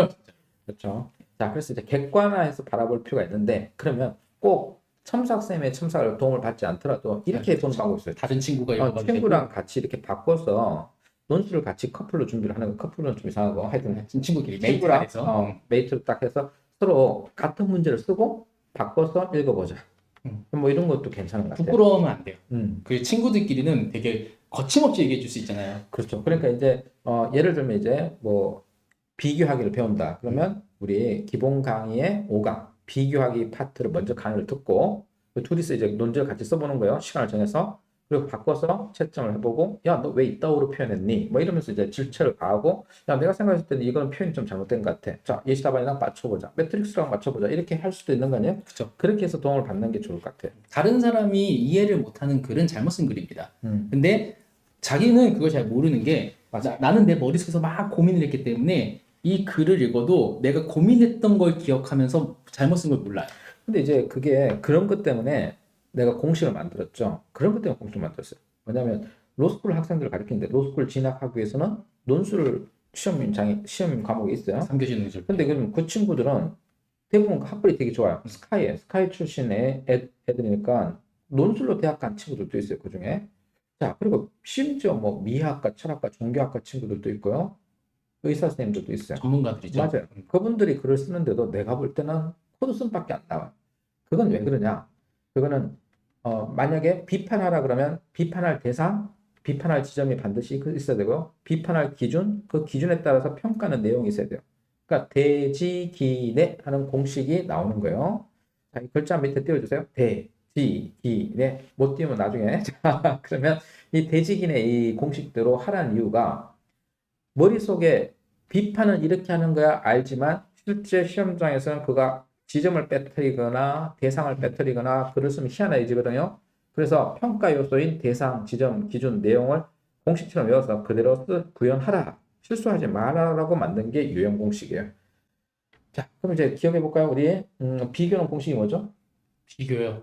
그렇죠. 자, 그래서 이제 객관화해서 바라볼 필요가 있는데 그러면 꼭 첨삭쌤의 첨삭을 도움을 받지 않더라도 이렇게 보는 방법이 있어요. 다른 친구가 읽어봐도 친구랑 같이 이렇게 바꿔서 논술을 같이 커플로 준비를 하는 거. 커플은 좀 이상하고 하여튼 되고, 친구끼리 친구랑 메이트가 돼서 메이트를 딱 해서 서로 같은 문제를 쓰고 바꿔서 읽어보자. 뭐 이런 것도 괜찮은 것 같아요. 부끄러우면 안 돼요. 음. 그 친구들끼리는 되게 거침없이 얘기해 줄 수 있잖아요. 그렇죠. 그러니까 이제 예를 들면 이제 뭐 비교하기를 배운다. 그러면 우리 기본 강의의 5강 비교하기 파트를 먼저 강의를 듣고 그 둘이서 이제 논제를 같이 써보는 거예요. 시간을 정해서 그리고 바꿔서 채점을 해보고 야 너 왜 이따오로 표현했니? 뭐 이러면서 이제 질책을 가하고 야 내가 생각했을 때는 이건 표현이 좀 잘못된 것 같아. 자 예시답안이랑 맞춰보자. 매트릭스랑 맞춰보자. 이렇게 할 수도 있는 거 아니에요? 그렇죠. 그렇게 해서 도움을 받는 게 좋을 것 같아요. 다른 사람이 이해를 못하는 글은 잘못 쓴 글입니다. 근데 자기는 그걸 잘 모르는 게 나는 내 머릿속에서 막 고민을 했기 때문에 이 글을 읽어도 내가 고민했던 걸 기억하면서 잘못 쓴 걸 몰라요. 근데 이제 그게 그런 것 때문에 내가 공식을 만들었죠. 그런 것 때문에 공식을 만들었어요. 왜냐하면 로스쿨 학생들을 가르치는데 로스쿨 진학하기 위해서는 논술 시험 과목이 있어요. 3교시 논술. 근데 그럼 그 친구들은 대부분 학벌이 되게 좋아요. 스카이 출신의 애들이니까 논술로 대학 간 친구들도 있어요. 그 중에. 자, 그리고 심지어 뭐 미학과, 철학과, 종교학과 친구들도 있고요. 의사 선생님들도 있어요. 전문가들이죠. 맞아요. 그분들이 글을 쓰는데도 내가 볼 때는 코드 쓴밖에 안 나와요. 그건 왜 그러냐? 그거는 만약에 비판하라 그러면 비판할 대상, 비판할 지점이 반드시 있어야 되고요. 비판할 기준, 그 기준에 따라서 평가하는 내용이 있어야 돼요. 그러니까 대지기내 하는 공식이 나오는 거예요. 자, 이 글자 밑에 띄워주세요. 대지기내. 못 띄우면 나중에. 자, 그러면 이 대지기내 이 공식대로 하라는 이유가 머릿속에 비판은 이렇게 하는 거야 알지만 실제 시험장에서는 그가 지점을 빼뜨리거나 대상을 빼뜨리거나 글을 쓰면 희한해지거든요. 그래서 평가 요소인 대상, 지점, 기준, 내용을 공식처럼 외워서 그대로 구현하라. 실수하지 말아라고 만든 게 유형 공식이에요. 자, 그럼 이제 기억해 볼까요? 우리 비교는 공식이 뭐죠? 비교요.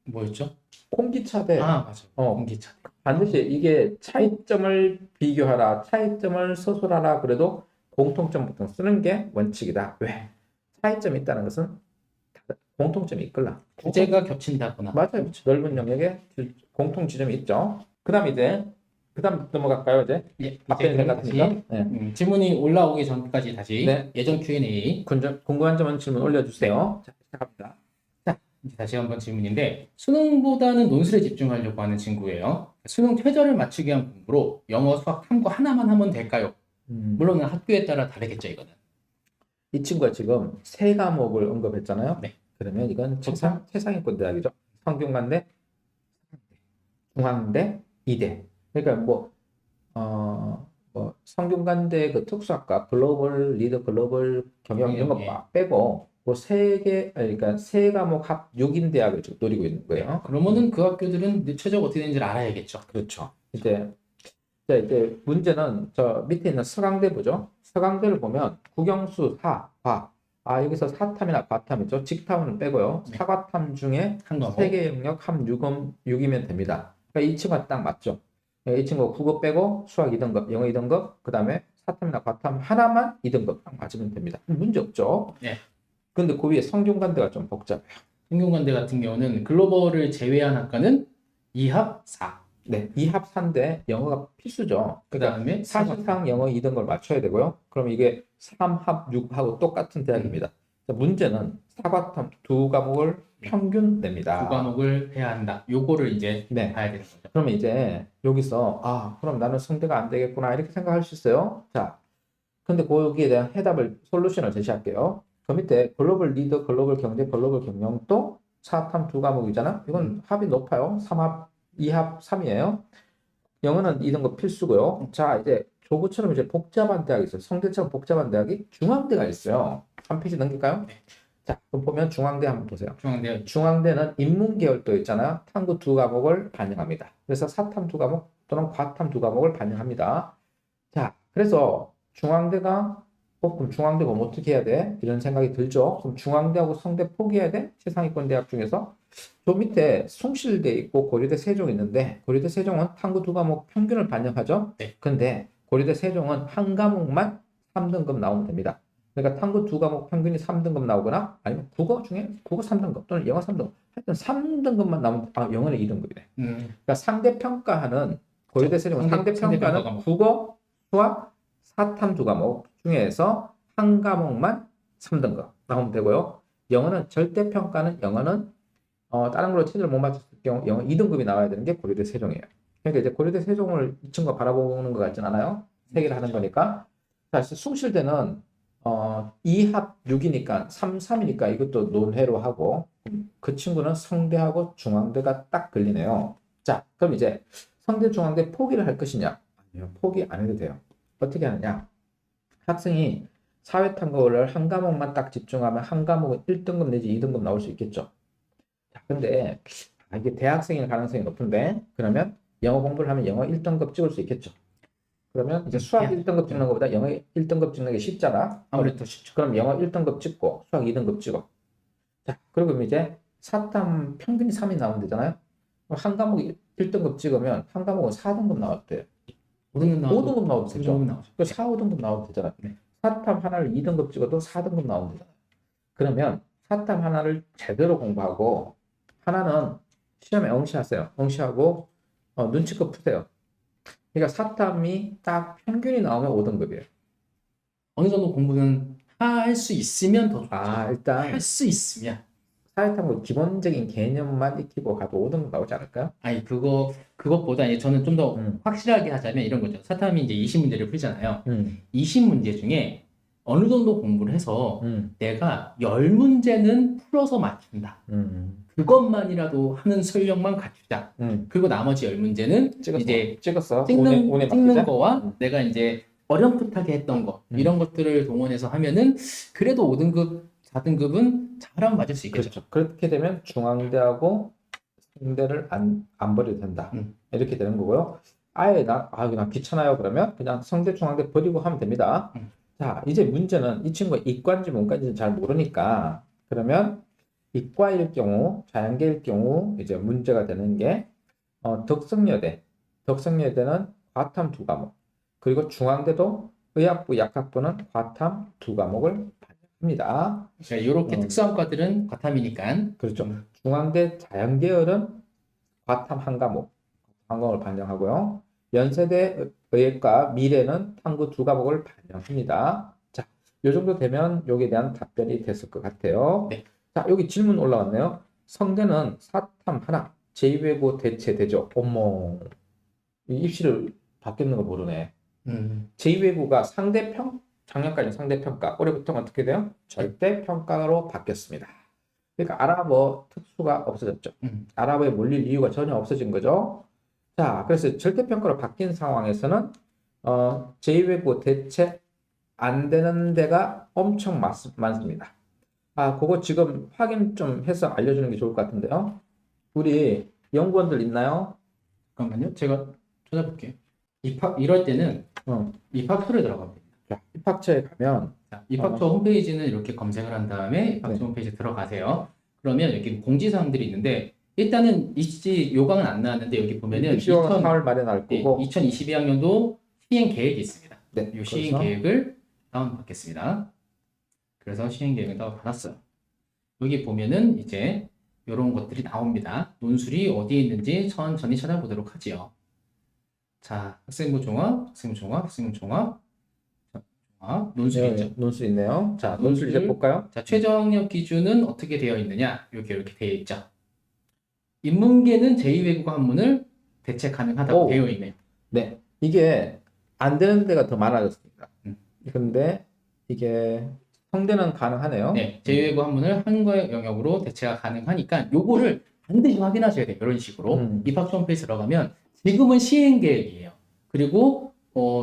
뭐였죠? 공기차 대 맞아. 공기차. 반드시 이게 차이점을 비교하라, 차이점을 서술하라 그래도 공통점부터 쓰는 게 원칙이다. 왜? 차이점이 있다는 것은 공통점이 있걸라. 주제가 겹친다거나. 맞아요. 넓은 영역에 공통 지점이 있죠. 그다음 넘어갈까요 이제? 예, 앞에 있는 것 다시 같으니까. 네. 질문이 올라오기 전까지 다시 네. 예전 Q&A 궁금한 점은 질문 올려주세요. 자, 시작합니다. 이제 다시 한번 질문인데 수능보다는 논술에 집중하려고 하는 친구예요. 수능 최저를 맞추기 위한 공부로 영어, 수학, 탐구 하나만 하면 될까요? 물론 학교에 따라 다르겠죠 이거는. 이 친구가 지금 세 과목을 언급했잖아요. 네. 그러면 이건 최상위권 대학이죠. 성균관대, 중앙대, 이대. 그러니까 뭐 성균관대 그 특수학과 글로벌 리더 글로벌 경영 이런 거 막 빼고 그 그러니까 세 과목 합 6인 대학을 지금 노리고 있는 거예요. 그러면은 그 학교들은 최저가 어떻게 되는지를 알아야겠죠. 그렇죠. 이제 문제는 저 밑에 있는 서강대 보죠. 서강대를 보면 국영수 4, 과. 여기서 사탐이나 과탐이죠. 직탐은 빼고요. 네. 사과탐 중에 한 과목. 세개 영역 합 6이면 됩니다. 그러니까 이 친구가 딱 맞죠. 이 친구 국어 빼고 수학 2등급, 영어 2등급, 그 다음에 사탐이나 과탐 하나만 2등급 딱 맞으면 됩니다. 문제 없죠. 네. 근데 그 위에 성균관대가 좀 복잡해요. 성균관대 같은 경우는 글로벌을 제외한 학과는 2합 4. 네, 2합 4인데 영어가 필수죠. 그 다음에 사실상 영어 2등급을 맞춰야 되고요. 그럼 이게 3합 6하고 똑같은 대학입니다. 자, 문제는 사과탐 두 과목을 평균 냅니다. 두 과목을 해야 한다. 요거를 이제 네. 봐야 되는 거죠. 그러면 이제 여기서 그럼 나는 성대가 안 되겠구나 이렇게 생각할 수 있어요. 자, 근데 거기에 대한 솔루션을 제시할게요. 그 밑에 글로벌 리더, 글로벌 경제, 글로벌 경영도 사탐 두 과목이잖아. 이건 합이 높아요. 3합, 2합 3이에요. 영어는 2등급 필수고요. 자, 이제 조구처럼 이제 복잡한 대학이 있어요. 성대처럼 복잡한 대학이 중앙대가 있어요. 한 페이지 넘길까요? 네. 자, 그럼 보면 중앙대 한번 보세요. 중앙대 중앙대는 인문계열도 있잖아요. 탐구 두 과목을 반영합니다. 그래서 사탐 두 과목 또는 과탐 두 과목을 반영합니다. 자, 그래서 중앙대가 그럼 중앙대가 어떻게 해야 돼? 이런 생각이 들죠. 그럼 중앙대하고 성대 포기해야 돼? 최상위권 대학 중에서 저 밑에 숭실대 있고 고려대 세종 있는데 고려대 세종은 탐구 두 과목 평균을 반영하죠. 네. 근데 고려대 세종은 한 과목만 3등급 나오면 됩니다. 그러니까 탐구 두 과목 평균이 3등급 나오거나 아니면 국어 중에 국어 3등급 또는 영어 3등급 하여튼 3등급만 나오면 영어는 2등급이네. 그러니까 상대평가하는 고려대 세종은 상대평가는 국어, 수학, 사탐 두 과목 중에서 한 과목만 3등급 나오면 되고요. 영어는 절대평가는 영어는 다른 걸로 체제를 못 맞췄을 경우 영어 2등급이 나와야 되는 게 고려대 세종이에요. 그러니까 이제 고려대 세종을 이 친구가 바라보는 것 같진 않아요. 세 개를 하는 거니까. 사실 숭실대는 2합 6이니까 3, 3이니까 이것도 논외로 하고 그 친구는 성대하고 중앙대가 딱 걸리네요. 자, 그럼 이제 성대 중앙대 포기를 할 것이냐? 아니요, 포기 안 해도 돼요. 어떻게 하느냐? 학생이 사회탐구를 한 과목만 딱 집중하면 한 과목은 1등급 내지 2등급 나올 수 있겠죠. 자, 근데 이게 대학생일 가능성이 높은데 그러면 영어 공부를 하면 영어 1등급 찍을 수 있겠죠. 그러면 이제 수학 1등급 찍는 것보다 영어 1등급 찍는 게 쉽잖아. 아무래도 쉽죠. 그럼 영어 1등급 찍고 수학 2등급 찍어. 자, 그리고 이제 사탐 평균이 3이 나오면 되잖아요. 그럼 한 과목 1등급 찍으면 한 과목은 4등급 나왔대요. 5등급 나와도 5등급 나오면 되죠. 5등급 나오죠. 4, 5등급 나오면 되잖아요. 네. 사탐 하나를 2등급 찍어도 4등급 나오면 되잖아요. 그러면 사탐 하나를 제대로 공부하고 하나는 시험에 응시하세요. 응시하고 눈치껏 푸세요. 그러니까 사탐이 딱 평균이 나오면 5등급이에요. 어느 정도 공부는 할 수 있으면 더 좋죠. 일단 할 수 있으면. 사회탐구 기본적인 개념만 익히고 가도 5등급 나오지 않을까요? 아니 그것보다 이제 저는 좀 더 확실하게 하자면 이런 거죠. 사탐이 이제 20문제를 풀잖아요. 20문제 중에 어느 정도 공부를 해서 내가 10문제는 풀어서 맞춘다. 그것만이라도 하는 설령만 갖추자. 그리고 나머지 10문제는 이제 찍었어. 찍는 거와 내가 이제 어렴풋하게 했던 거 이런 것들을 동원해서 하면은 그래도 5등급, 4등급은 잘하면 맞을 수 있겠죠. 그렇죠. 그렇게 되면 중앙대하고 성대를 안 버려도 된다. 이렇게 되는 거고요. 아예 그냥 귀찮아요. 그러면 그냥 성대 중앙대 버리고 하면 됩니다. 자, 이제 문제는 이 친구가 이과인지 문과인지는 잘 모르니까 그러면 이과일 경우, 자연계일 경우 이제 문제가 되는 게 덕성여대는 과탐 두 과목, 그리고 중앙대도 의학부, 약학부는 과탐 두 과목을 반영합니다. 그러니까 이렇게 특수한 과들은 과탐이니까. 그렇죠. 중앙대 자연계열은 과탐 한 과목을 반영하고요. 연세대 의학과 미래는 탐구 두 과목을 반영합니다. 자, 요 정도 되면 여기에 대한 답변이 됐을 것 같아요. 네. 자, 여기 질문 올라왔네요. 성대는 사탐 하나, 제2외고 대체되죠. 어머, 이 입시를 바뀌는 걸 모르네. 제2외고가 작년까지 상대평가, 올해부터는 어떻게 돼요? 절대평가로 바뀌었습니다. 그러니까 아랍어 특수가 없어졌죠. 아랍어에 몰릴 이유가 전혀 없어진 거죠. 자, 그래서 절대평가로 바뀐 상황에서는 제2외고 대체 안 되는 데가 엄청 많습니다. 그거 지금 확인 좀 해서 알려주는 게 좋을 것 같은데요. 우리 연구원들 있나요? 잠깐만요. 제가 찾아볼게요. 이럴 때는 입학처를 들어갑니다. 자, 입학처에 가면 자, 입학처 홈페이지는 이렇게 검색을 한 다음에 입학처 네. 홈페이지 들어가세요. 그러면 여기 공지사항들이 있는데 일단은 입시 요강은 안 나왔는데 여기 보면은 입시원 4월 말에 나올 거고 2022학년도 시행 계획이 있습니다. 네, 이 시행 계획을 다운받겠습니다. 그래서 시행 계획을 다운받았어요. 여기 보면은 이제 이런 것들이 나옵니다. 논술이 어디에 있는지 천천히 찾아보도록 하지요. 자, 학생부 종합, 학생부 종합, 학생부 종합, 논술이 있죠. 논술 있네요. 자, 논술 이제 볼까요? 자, 최저학력 기준은 어떻게 되어 있느냐? 이렇게 되어 있죠. 인문계는 제2외국어 한문을 대체 가능하다고 되어 있네요. 네, 이게 안 되는 데가 더 많아졌습니다. 근데 이게 성대는 가능하네요. 네, 제2외국어 한문을 한국어 영역으로 대체가 가능하니까 요거를 반드시 확인하셔야 돼요. 이런 식으로 입학처 홈페이지 들어가면 지금은 시행 계획이에요. 그리고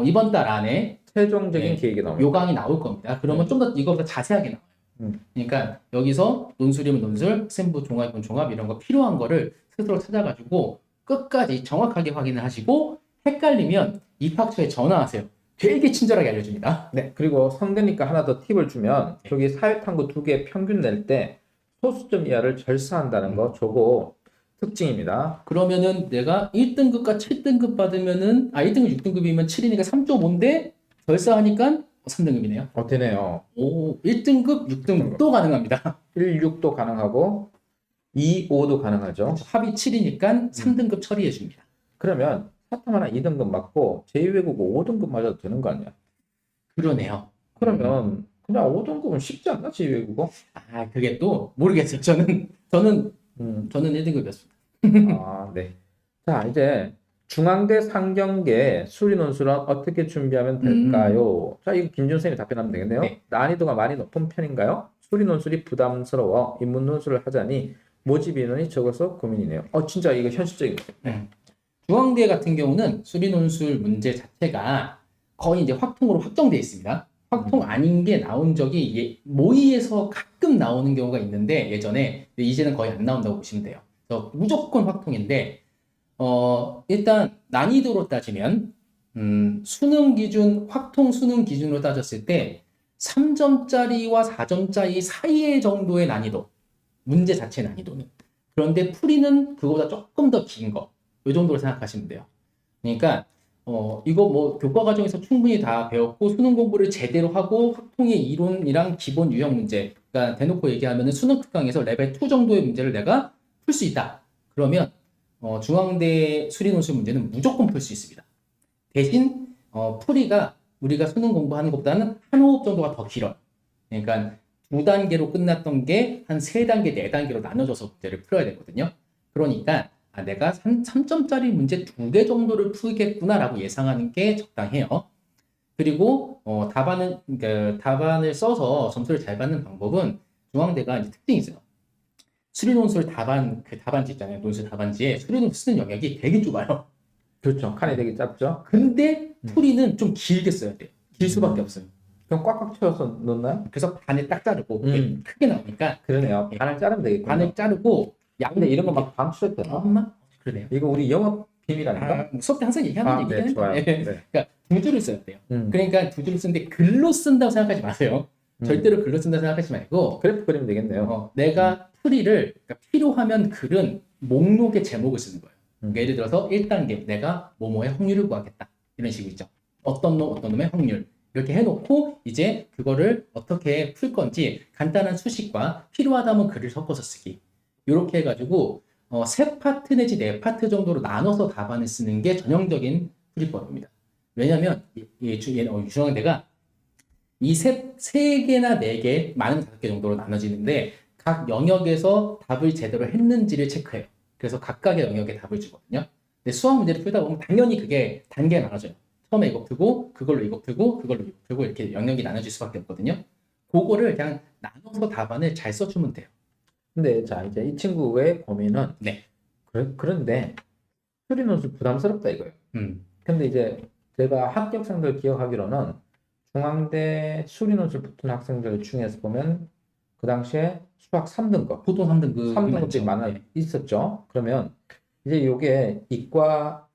이번 달 안에 최종적인 계획이 나옵니다. 요강이 나올 겁니다. 그러면 좀 더 이거보다 자세하게 나와요. 그러니까 여기서 논술이면 논술, 학생부 종합이면 종합 이런 거 필요한 거를 스스로 찾아가지고 끝까지 정확하게 확인을 하시고 헷갈리면 입학처에 전화하세요. 되게 친절하게 알려줍니다. 네, 그리고 성대니까 하나 더 팁을 주면 저기 사회탐구 2개 평균 낼 때 소수점 이하를 절사한다는 거 저거 특징입니다. 그러면은 내가 1등급과 7등급 받으면은 1등급 6등급이면 7이니까 3.5인데 절사하니까 3등급이네요. 되네요. 오, 1등급, 6등급도 가능합니다. 1, 6도 가능하고 2, 5도 가능하죠. 합이 7이니까 3등급 처리해 줍니다. 그러면 사탐 하나 2등급 맞고 제2외국어 5등급 맞아도 되는 거 아니야? 그러네요. 그러면 그냥 5등급은 쉽지 않나 제2외국어? 그게 또 모르겠어요. 저는 1등급이었습니다. 네. 자, 이제 중앙대 상경계 수리 논술은 어떻게 준비하면 될까요? 자, 이거 김준 선생님이 답변하면 되겠네요. 네. 난이도가 많이 높은 편인가요? 수리 논술이 부담스러워 인문 논술을 하자니 모집 인원이 적어서 고민이네요. 진짜 이거 현실적인 거예요. 중앙대 같은 경우는 수리 논술 문제 자체가 거의 이제 확통으로 확정되어 있습니다. 확통 아닌 게 나온 적이 모의에서 가끔 나오는 경우가 있는데 예전에 근데 이제는 거의 안 나온다고 보시면 돼요. 그래서 무조건 확통인데 일단 난이도로 따지면 수능 기준 확통 수능 기준으로 따졌을 때 3점짜리와 4점짜리 사이의 정도의 난이도 문제 자체 난이도는 그런데 풀이는 그거보다 조금 더 긴 거 이 정도로 생각하시면 돼요. 그러니까 이거 뭐 교과 과정에서 충분히 다 배웠고 수능 공부를 제대로 하고 확통의 이론이랑 기본 유형 문제 그러니까 대놓고 얘기하면 수능 특강에서 레벨 2 정도의 문제를 내가 풀 수 있다. 그러면 중앙대 수리 논술 문제는 무조건 풀 수 있습니다. 대신 풀이가 우리가 수능 공부하는 것보다는 한 호흡 정도가 더 길어요. 그러니까 2단계로 끝났던 게 한 3단계, 4단계로 나눠져서 문제를 풀어야 되거든요. 그러니까 내가 3점짜리 문제 2개 정도를 풀겠구나라고 예상하는 게 적당해요. 그리고 답안을 써서 점수를 잘 받는 방법은 중앙대가 이제 특징이 있어요. 수리논술 답안지 있잖아요. 논술 답안지에 수리논술 쓰는 영역이 되게 좁아요. 그렇죠. 칸이 되게 짧죠. 근데 풀이는 좀 길게 써야 돼요. 길 수밖에 없어요. 그럼 꽉꽉 채워서 넣나요? 그래서 반을 딱 자르고 크게 나오니까 그러네요. 반을 자르면 되겠군요. 반을 자르고 근데 이런 거 막 방출해도 되나? 엄마? 그러네요. 이거 우리 영업 비밀 아닌가? 수업 때 항상 얘기하는 얘기긴 네, 좋아요. 한데 네. 그러니까 2줄을 써야 돼요. 그러니까 2줄을 쓰는데 글로 쓴다고 생각하지 마세요. 절대로 글로 쓴다고 생각하지 말고 그래프 그리면 되겠네요. 내가 풀이를 그러니까 필요하면 글은 목록의 제목을 쓰는 거예요. 그러니까 예를 들어서 1단계 내가 뭐뭐의 확률을 구하겠다. 이런 식으로 있죠. 어떤 놈의 확률 이렇게 해놓고 이제 그거를 어떻게 풀 건지 간단한 수식과 필요하다면 글을 섞어서 쓰기 이렇게 해가지고 3파트 내지 4파트 정도로 나눠서 답안을 쓰는 게 전형적인 풀이법입니다. 왜냐하면 중앙대가 이 3개나 4개, 많은 5개 정도로 나눠지는데 각 영역에서 답을 제대로 했는지를 체크해요. 그래서 각각의 영역에 답을 주거든요. 근데 수학 문제를 풀다 보면 당연히 그게 단계가 나눠져요. 처음에 이거 풀고 그걸로 이거 풀고 그걸로 이거 풀고 이렇게 영역이 나눠질 수밖에 없거든요. 그거를 그냥 나눠서 답안을 잘 써주면 돼요. 근데 자 이제 이 친구의 고민은 네. 그런데 수리 논술 부담스럽다 이거예요. 근데 이제 제가 합격생들 기억하기로는 중앙대 수리 논술 붙은 학생들 중에서 보면 그 당시에 수학 3등급, 보통 3등급이 3등급이 많아 있었죠. 그러면 이제 이게 이과,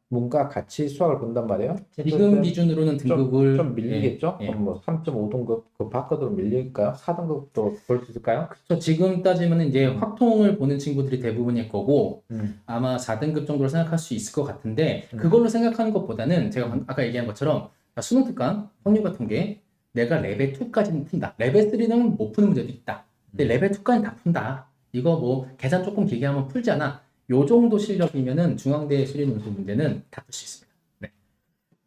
문과 같이 수학을 본단 말이에요. 지금 기준으로는 등급을 좀 밀리겠죠? 예. 그럼 뭐 3.5등급 그 바깥으로 밀릴까요? 4등급도 볼 수 있을까요? 저 지금 따지면 이제 확통을 보는 친구들이 대부분일 거고 아마 4등급 정도로 생각할 수 있을 것 같은데 그걸로 생각하는 것보다는 제가 아까 얘기한 것처럼 수능 특강, 확률 같은 게 내가 레벨 2까지는 푼다. 레벨 3는 못 푸는 문제도 있다. 근데 레벨 2까지 다 푼다. 이거 뭐 계산 조금 길게 하면 풀잖아. 요 정도 실력이면은 중앙대 수리 논술 문제는 다 풀 수 있습니다. 네.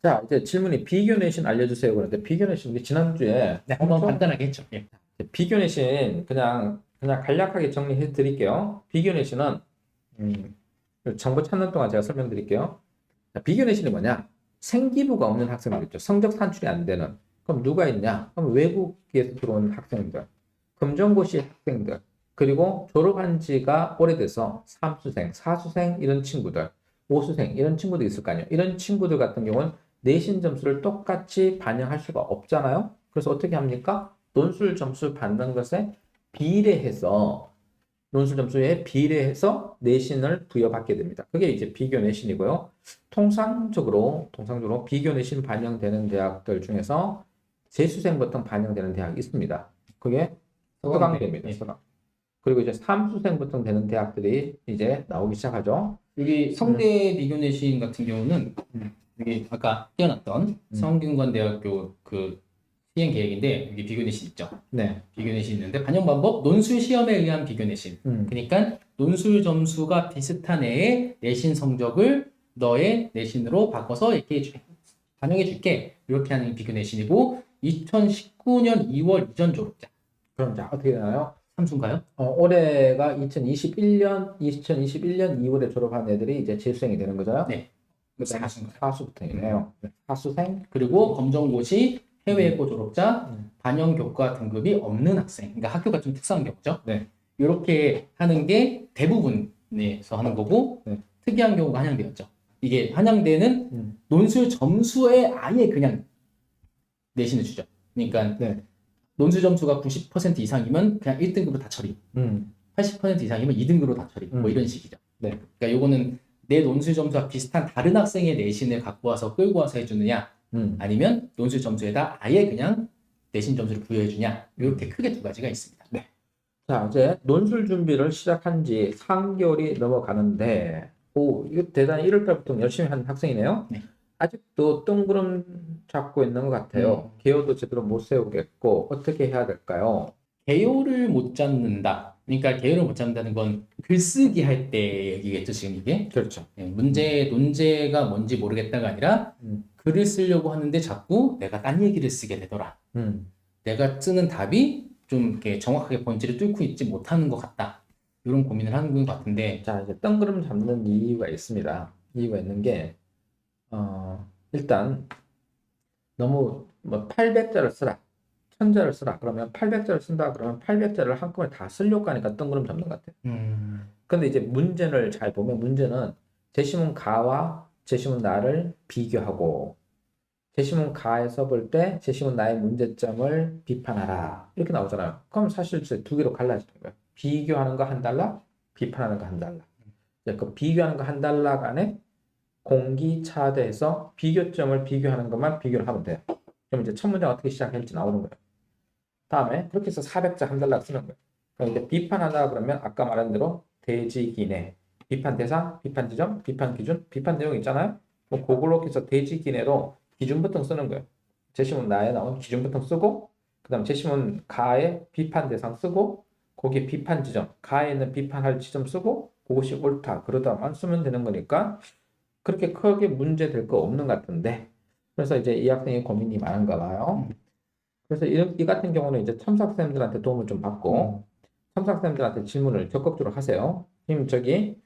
자, 이제 질문이 비교 내신 알려주세요. 그런데 비교 내신 우리 지난주에 네, 한번 간단하게 했죠. 예. 비교 내신 그냥 간략하게 정리해 드릴게요. 비교 내신은 정보 찾는 동안 제가 설명드릴게요. 자, 비교 내신이 뭐냐? 생기부가 없는 학생들 있죠. 성적 산출이 안 되는. 그럼 누가 있냐? 그럼 외국에서 들어온 학생들, 금전고시 학생들, 그리고 졸업한 지가 오래돼서 삼수생, 사수생 이런 친구들, 오수생 이런 친구도 있을 거 아니에요. 이런 친구들 같은 경우는 내신 점수를 똑같이 반영할 수가 없잖아요. 그래서 어떻게 합니까? 논술 점수 받는 것에 비례해서 논술 점수에 비례해서 내신을 부여받게 됩니다. 그게 이제 비교 내신이고요. 통상적으로 비교 내신 반영되는 대학들 중에서 재수생 보통 반영되는 대학이 있습니다. 그게 서강대입니다. 서강. 그리고 이제 삼수생 보통 되는 대학들이 이제 나오기 시작하죠. 여기 성대 비교 내신 같은 경우는 여기 아까 띄어놨던 성균관대학교 그 시행 계획인데 여기 비교 내신 있죠. 네. 비교 내신 있는데 반영 방법 논술 시험에 의한 비교 내신. 그러니까 논술 점수가 비슷한 애의 내신 성적을 너의 내신으로 바꿔서 이렇게 반영해 줄게. 이렇게 하는 비교 내신이고 2019년 2월 이전 졸업자. 그럼 자 어떻게 되나요? 삼수인가요? 올해가 2021년 2월에 졸업한 애들이 이제 재수생이 되는 거죠. 네. 사수부터이네요. 사수생 그리고 검정고시 해외고 졸업자 반영 교과 등급이 없는 학생. 그러니까 학교가 좀 특수한 경우죠. 네. 이렇게 하는 게 대부분에서 하는 거고 네. 특이한 경우가 한양대였죠. 이게 한양대는 논술 점수에 아예 그냥 내신을 주죠. 그러니까 네. 논술 점수가 90% 이상이면 그냥 1등급으로 다 처리. 80% 이상이면 2등급으로 다 처리. 뭐 이런 식이죠. 네. 그러니까 요거는 내 논술 점수와 비슷한 다른 학생의 내신을 갖고 와서 끌고 와서 해주느냐 아니면 논술 점수에다 아예 그냥 내신 점수를 부여해 주냐 이렇게 크게 두 가지가 있습니다. 네. 자, 이제 논술 준비를 시작한 지 3개월이 넘어가는데 이거 대단히 1월 달부터 열심히 한 학생이네요. 네. 아직도 뜬구름 잡고 있는 것 같아요. 개요도 제대로 못 세우겠고 어떻게 해야 될까요? 개요를 못 잡는다. 그러니까 개요를 못 잡는다는 건 글쓰기 할 때 얘기겠죠, 지금 이게. 그렇죠. 논제가 뭔지 모르겠다가 아니라 글을 쓰려고 하는데 자꾸 내가 딴 얘기를 쓰게 되더라. 내가 쓰는 답이 좀 이렇게 정확하게 본질을 뚫고 있지 못하는 것 같다. 이런 고민을 하는 것 같은데. 자, 이제 뜬구름 잡는 이유가 있습니다. 이유가 있는 게 일단 너무 뭐 800자를 쓰라. 1000자를 쓰라. 그러면 800자를 쓴다. 그러면 800자를 한꺼번에 다 쓰려고 하니까 뜬구름 잡는 것 같아요. 근데 이제 문제를 잘 보면 문제는 제시문 가와 제시문 나를 비교하고 제시문 가에서 볼 때 제시문 나의 문제점을 비판하라. 이렇게 나오잖아요. 그럼 사실 두 개로 갈라지는 거예요. 비교하는 거 한 달러, 비판하는 거 한 달러. 그 비교하는 거 한 달러 간에 공기차대에서 비교점을 비교하는 것만 비교를 하면 돼요. 그럼 이제 첫 문장 어떻게 시작할지 나오는 거예요. 다음에 그렇게 해서 400자 한 달러 쓰는 거예요. 그럼 이제 비판하다 그러면 아까 말한 대로 대지기내, 비판 대상, 비판 지점, 비판 기준, 비판 내용 있잖아요. 그럼 그걸로 해서 대지기내로 기준부터 쓰는 거예요. 제시문 나에 나온 기준부터 쓰고 그 다음 제시문 가에 비판 대상 쓰고 거기에 비판 지점, 가에 있는 비판할 지점 쓰고 그것이 옳다 그러다만 쓰면 되는 거니까 그렇게 크게 문제 될 거 없는 것 같은데 그래서 이제 이 학생이 고민이 많은가 봐요. 그래서 이 같은 경우는 이제 첨삭쌤들한테 도움을 좀 받고 첨삭쌤들한테 질문을 적극적으로 하세요. 저기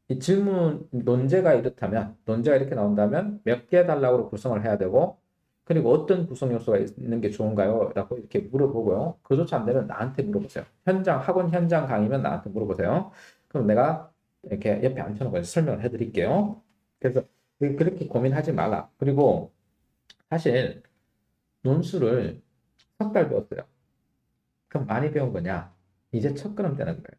이 질문 논제가 이렇다면 논제가 이렇게 나온다면 몇 개 달라고 구성을 해야 되고 그리고 어떤 구성 요소가 있는 게 좋은가요? 라고 이렇게 물어보고요. 그조차 안 되면 나한테 물어보세요. 학원 현장 강의면 나한테 물어보세요. 그럼 내가 이렇게 옆에 앉혀놓고 설명을 해드릴게요. 그래서 그렇게 고민하지 말라. 그리고 사실 논술을 석 달 배웠어요. 그럼 많이 배운 거냐? 이제 첫 걸음 떼는 거예요.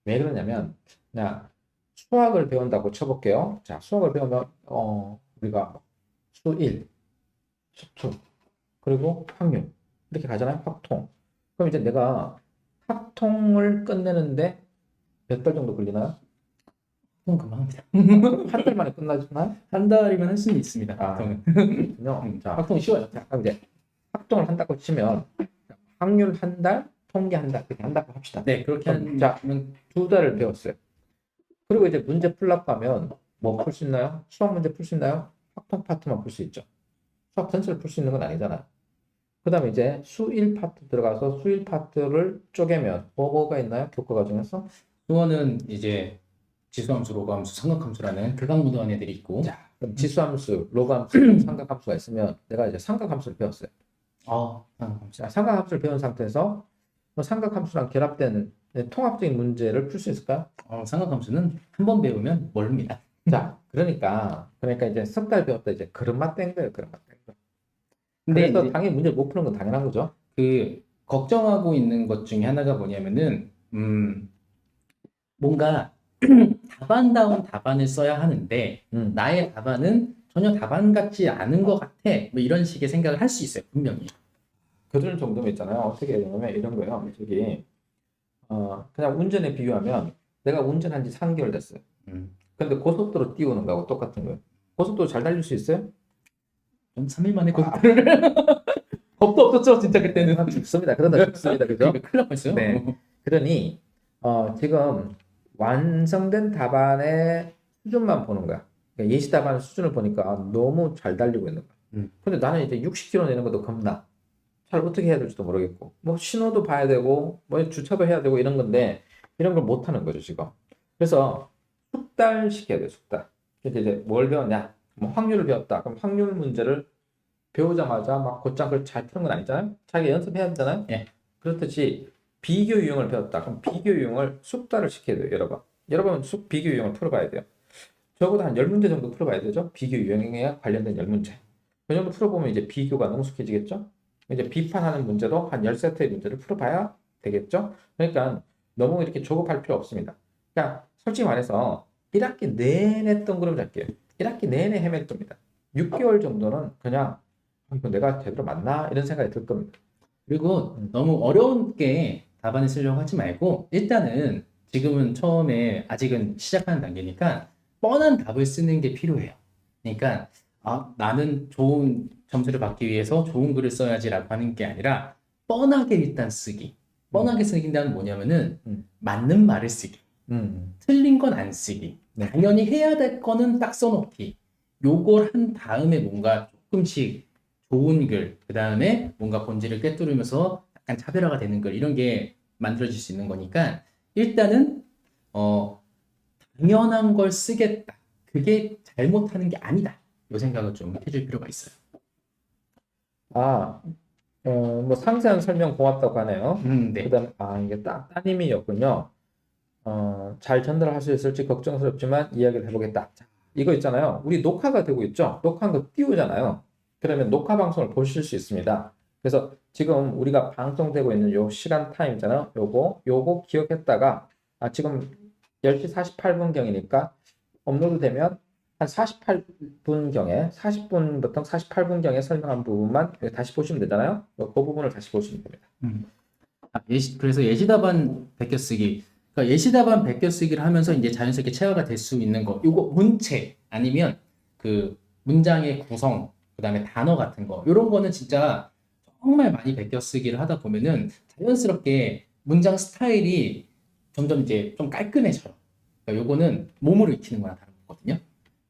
왜 그러냐면, 그냥 수학을 배운다고 쳐볼게요. 자, 수학을 배우면, 우리가 수 1, 수투, 그리고 확률. 이렇게 가잖아요. 확통. 그럼 이제 내가 확통을 끝내는데 몇 달 정도 걸리나요? 보통 금방 합니다. 한 달 만에 끝나잖아요? 한 달이면 할 수는 있습니다. 아, 보통은. 그렇군요. 자, 확통이 쉬워요. 자, 그럼 이제 확통을 한다고 치면 확률 한 달, 통계 한 달, 그렇게 한다고 합시다. 네, 그렇게 그럼 자, 하면 2달을 배웠어요. 그리고 이제 문제 풀라고 하면 뭐 풀 수 있나요? 수학 문제 풀 수 있나요? 확통 파트만 풀 수 있죠. 수학 전체를 풀 수 있는 건 아니잖아요. 그 다음에 이제 수 1 파트 들어가서 수 1 파트를 쪼개면 뭐가 있나요? 교과 과정에서? 수원은 이제 지수함수, 로그함수, 삼각함수라는 극악무도한 애들이 있고, 그럼 지수함수, 로그함수, 삼각함수가 있으면 내가 이제 삼각함수를 배웠어요. 삼각함수. 자, 삼각함수를 배운 상태에서 뭐 삼각함수랑 결합된 통합적인 문제를 풀 수 있을까요? 삼각함수는 한 번 배우면 모릅니다. 자, 그러니까 이제 석 달 배웠다 이제 그릇맛 뗀 거예요, 그릇맛 뗀 거. 근데 그래서 이제 당연히 문제를 못 푸는 건 당연한 거죠. 그 걱정하고 있는 것 중에 하나가 뭐냐면은 뭔가 답안다운 답안을 써야 하는데 나의 답안은 전혀 답안 같지 않은 것 같아. 뭐 이런 식의 생각을 할 수 있어요, 분명히. 그럴 정도면 있잖아요. 어떻게 해야 되냐면 이런 거예요. 저기 그냥 운전에 비유하면 내가 운전한 지 3개월 됐어요. 근데 고속도로 띄우는 거하고 똑같은 거예요. 고속도로 잘 달릴 수 있어요? 좀 3일 만에 고속도로를 겁도 없었죠, 진짜 그때는. 죽습니다. 그러다 죽습니다. 그죠? 그러니까 큰일 날 뻔했어요. 네. 그러니 지금 완성된 답안의 수준만 보는 거야. 그러니까 예시 답안 수준을 보니까 너무 잘 달리고 있는 거야. 근데 나는 이제 60km 내는 것도 겁나. 잘 어떻게 해야 될지도 모르겠고, 뭐 신호도 봐야 되고, 뭐 주차도 해야 되고 이런 건데 이런 걸 못 하는 거죠 지금. 그래서 숙달 시켜야 돼요, 숙달. 그래서 이제 뭘 배웠냐? 뭐 확률을 배웠다. 그럼 확률 문제를 배우자마자 막 곧장 그걸 잘 푸는 건 아니잖아요. 자기 연습해야 되잖아요. 예. 그렇듯이 비교 유형을 배웠다. 그럼 비교 유형을 숙달을 시켜야 돼요, 여러분. 여러분 비교 유형을 풀어봐야 돼요. 적어도 한 10문제 정도 풀어봐야 되죠. 비교 유형에 관련된 10문제. 그 정도 풀어보면 이제 비교가 능숙해지겠죠. 이제 비판하는 문제도 한 10세트의 문제를 풀어봐야 되겠죠. 그러니까 너무 이렇게 조급할 필요 없습니다. 그러니까 솔직히 말해서 1학기 내내 뜬구름 잡기예요. 1학기 내내 헤맬 겁니다. 6개월 정도는 그냥 이거 내가 제대로 맞나? 이런 생각이 들 겁니다. 그리고 너무 어려운 게 답안을 쓰려고 하지 말고 일단은 지금은 처음에 아직은 시작하는 단계니까 뻔한 답을 쓰는 게 필요해요. 그러니까 나는 좋은 점수를 받기 위해서 좋은 글을 써야지라고 하는 게 아니라 뻔하게 일단 쓰기. 뻔하게 쓰기는 뭐냐면은 맞는 말을 쓰기. 틀린 건 안 쓰기. 네. 당연히 해야 될 거는 딱 써놓기. 요걸 한 다음에 뭔가 조금씩 좋은 글, 그 다음에 뭔가 본질을 꿰뚫으면서 약간 차별화가 되는 글, 이런 게 만들어질 수 있는 거니까 일단은 당연한 걸 쓰겠다. 그게 잘못하는 게 아니다. 이 생각을 좀 해줄 필요가 있어요. 뭐 상세한 설명 고맙다고 하네요. 네. 그다음에 이게 따님이었군요. 잘 전달할 수 있을지 걱정스럽지만 이야기를 해보겠다. 자, 이거 있잖아요. 우리 녹화가 되고 있죠. 녹화한 거 띄우잖아요. 그러면 녹화 방송을 보실 수 있습니다. 그래서 지금 우리가 방송되고 있는 요 시간 타임 있잖아요. 요거 기억했다가 지금 10시 48분경이니까 업로드 되면 한 48분경에 40분부터 48분경에 설명한 부분만 다시 보시면 되잖아요. 그 부분을 다시 보시면 됩니다. 그래서 예시답안 베껴쓰기. 그러니까 예시답안 베껴쓰기를 하면서 이제 자연스럽게 체화가 될 수 있는 거. 요거 문체 아니면 그 문장의 구성, 그다음에 단어 같은 거. 요런 거는 진짜 정말 많이 베껴쓰기를 하다 보면은 자연스럽게 문장 스타일이 점점 이제 좀 깔끔해져요. 그러니까 요거는 몸으로 익히는 거나 다른 거거든요.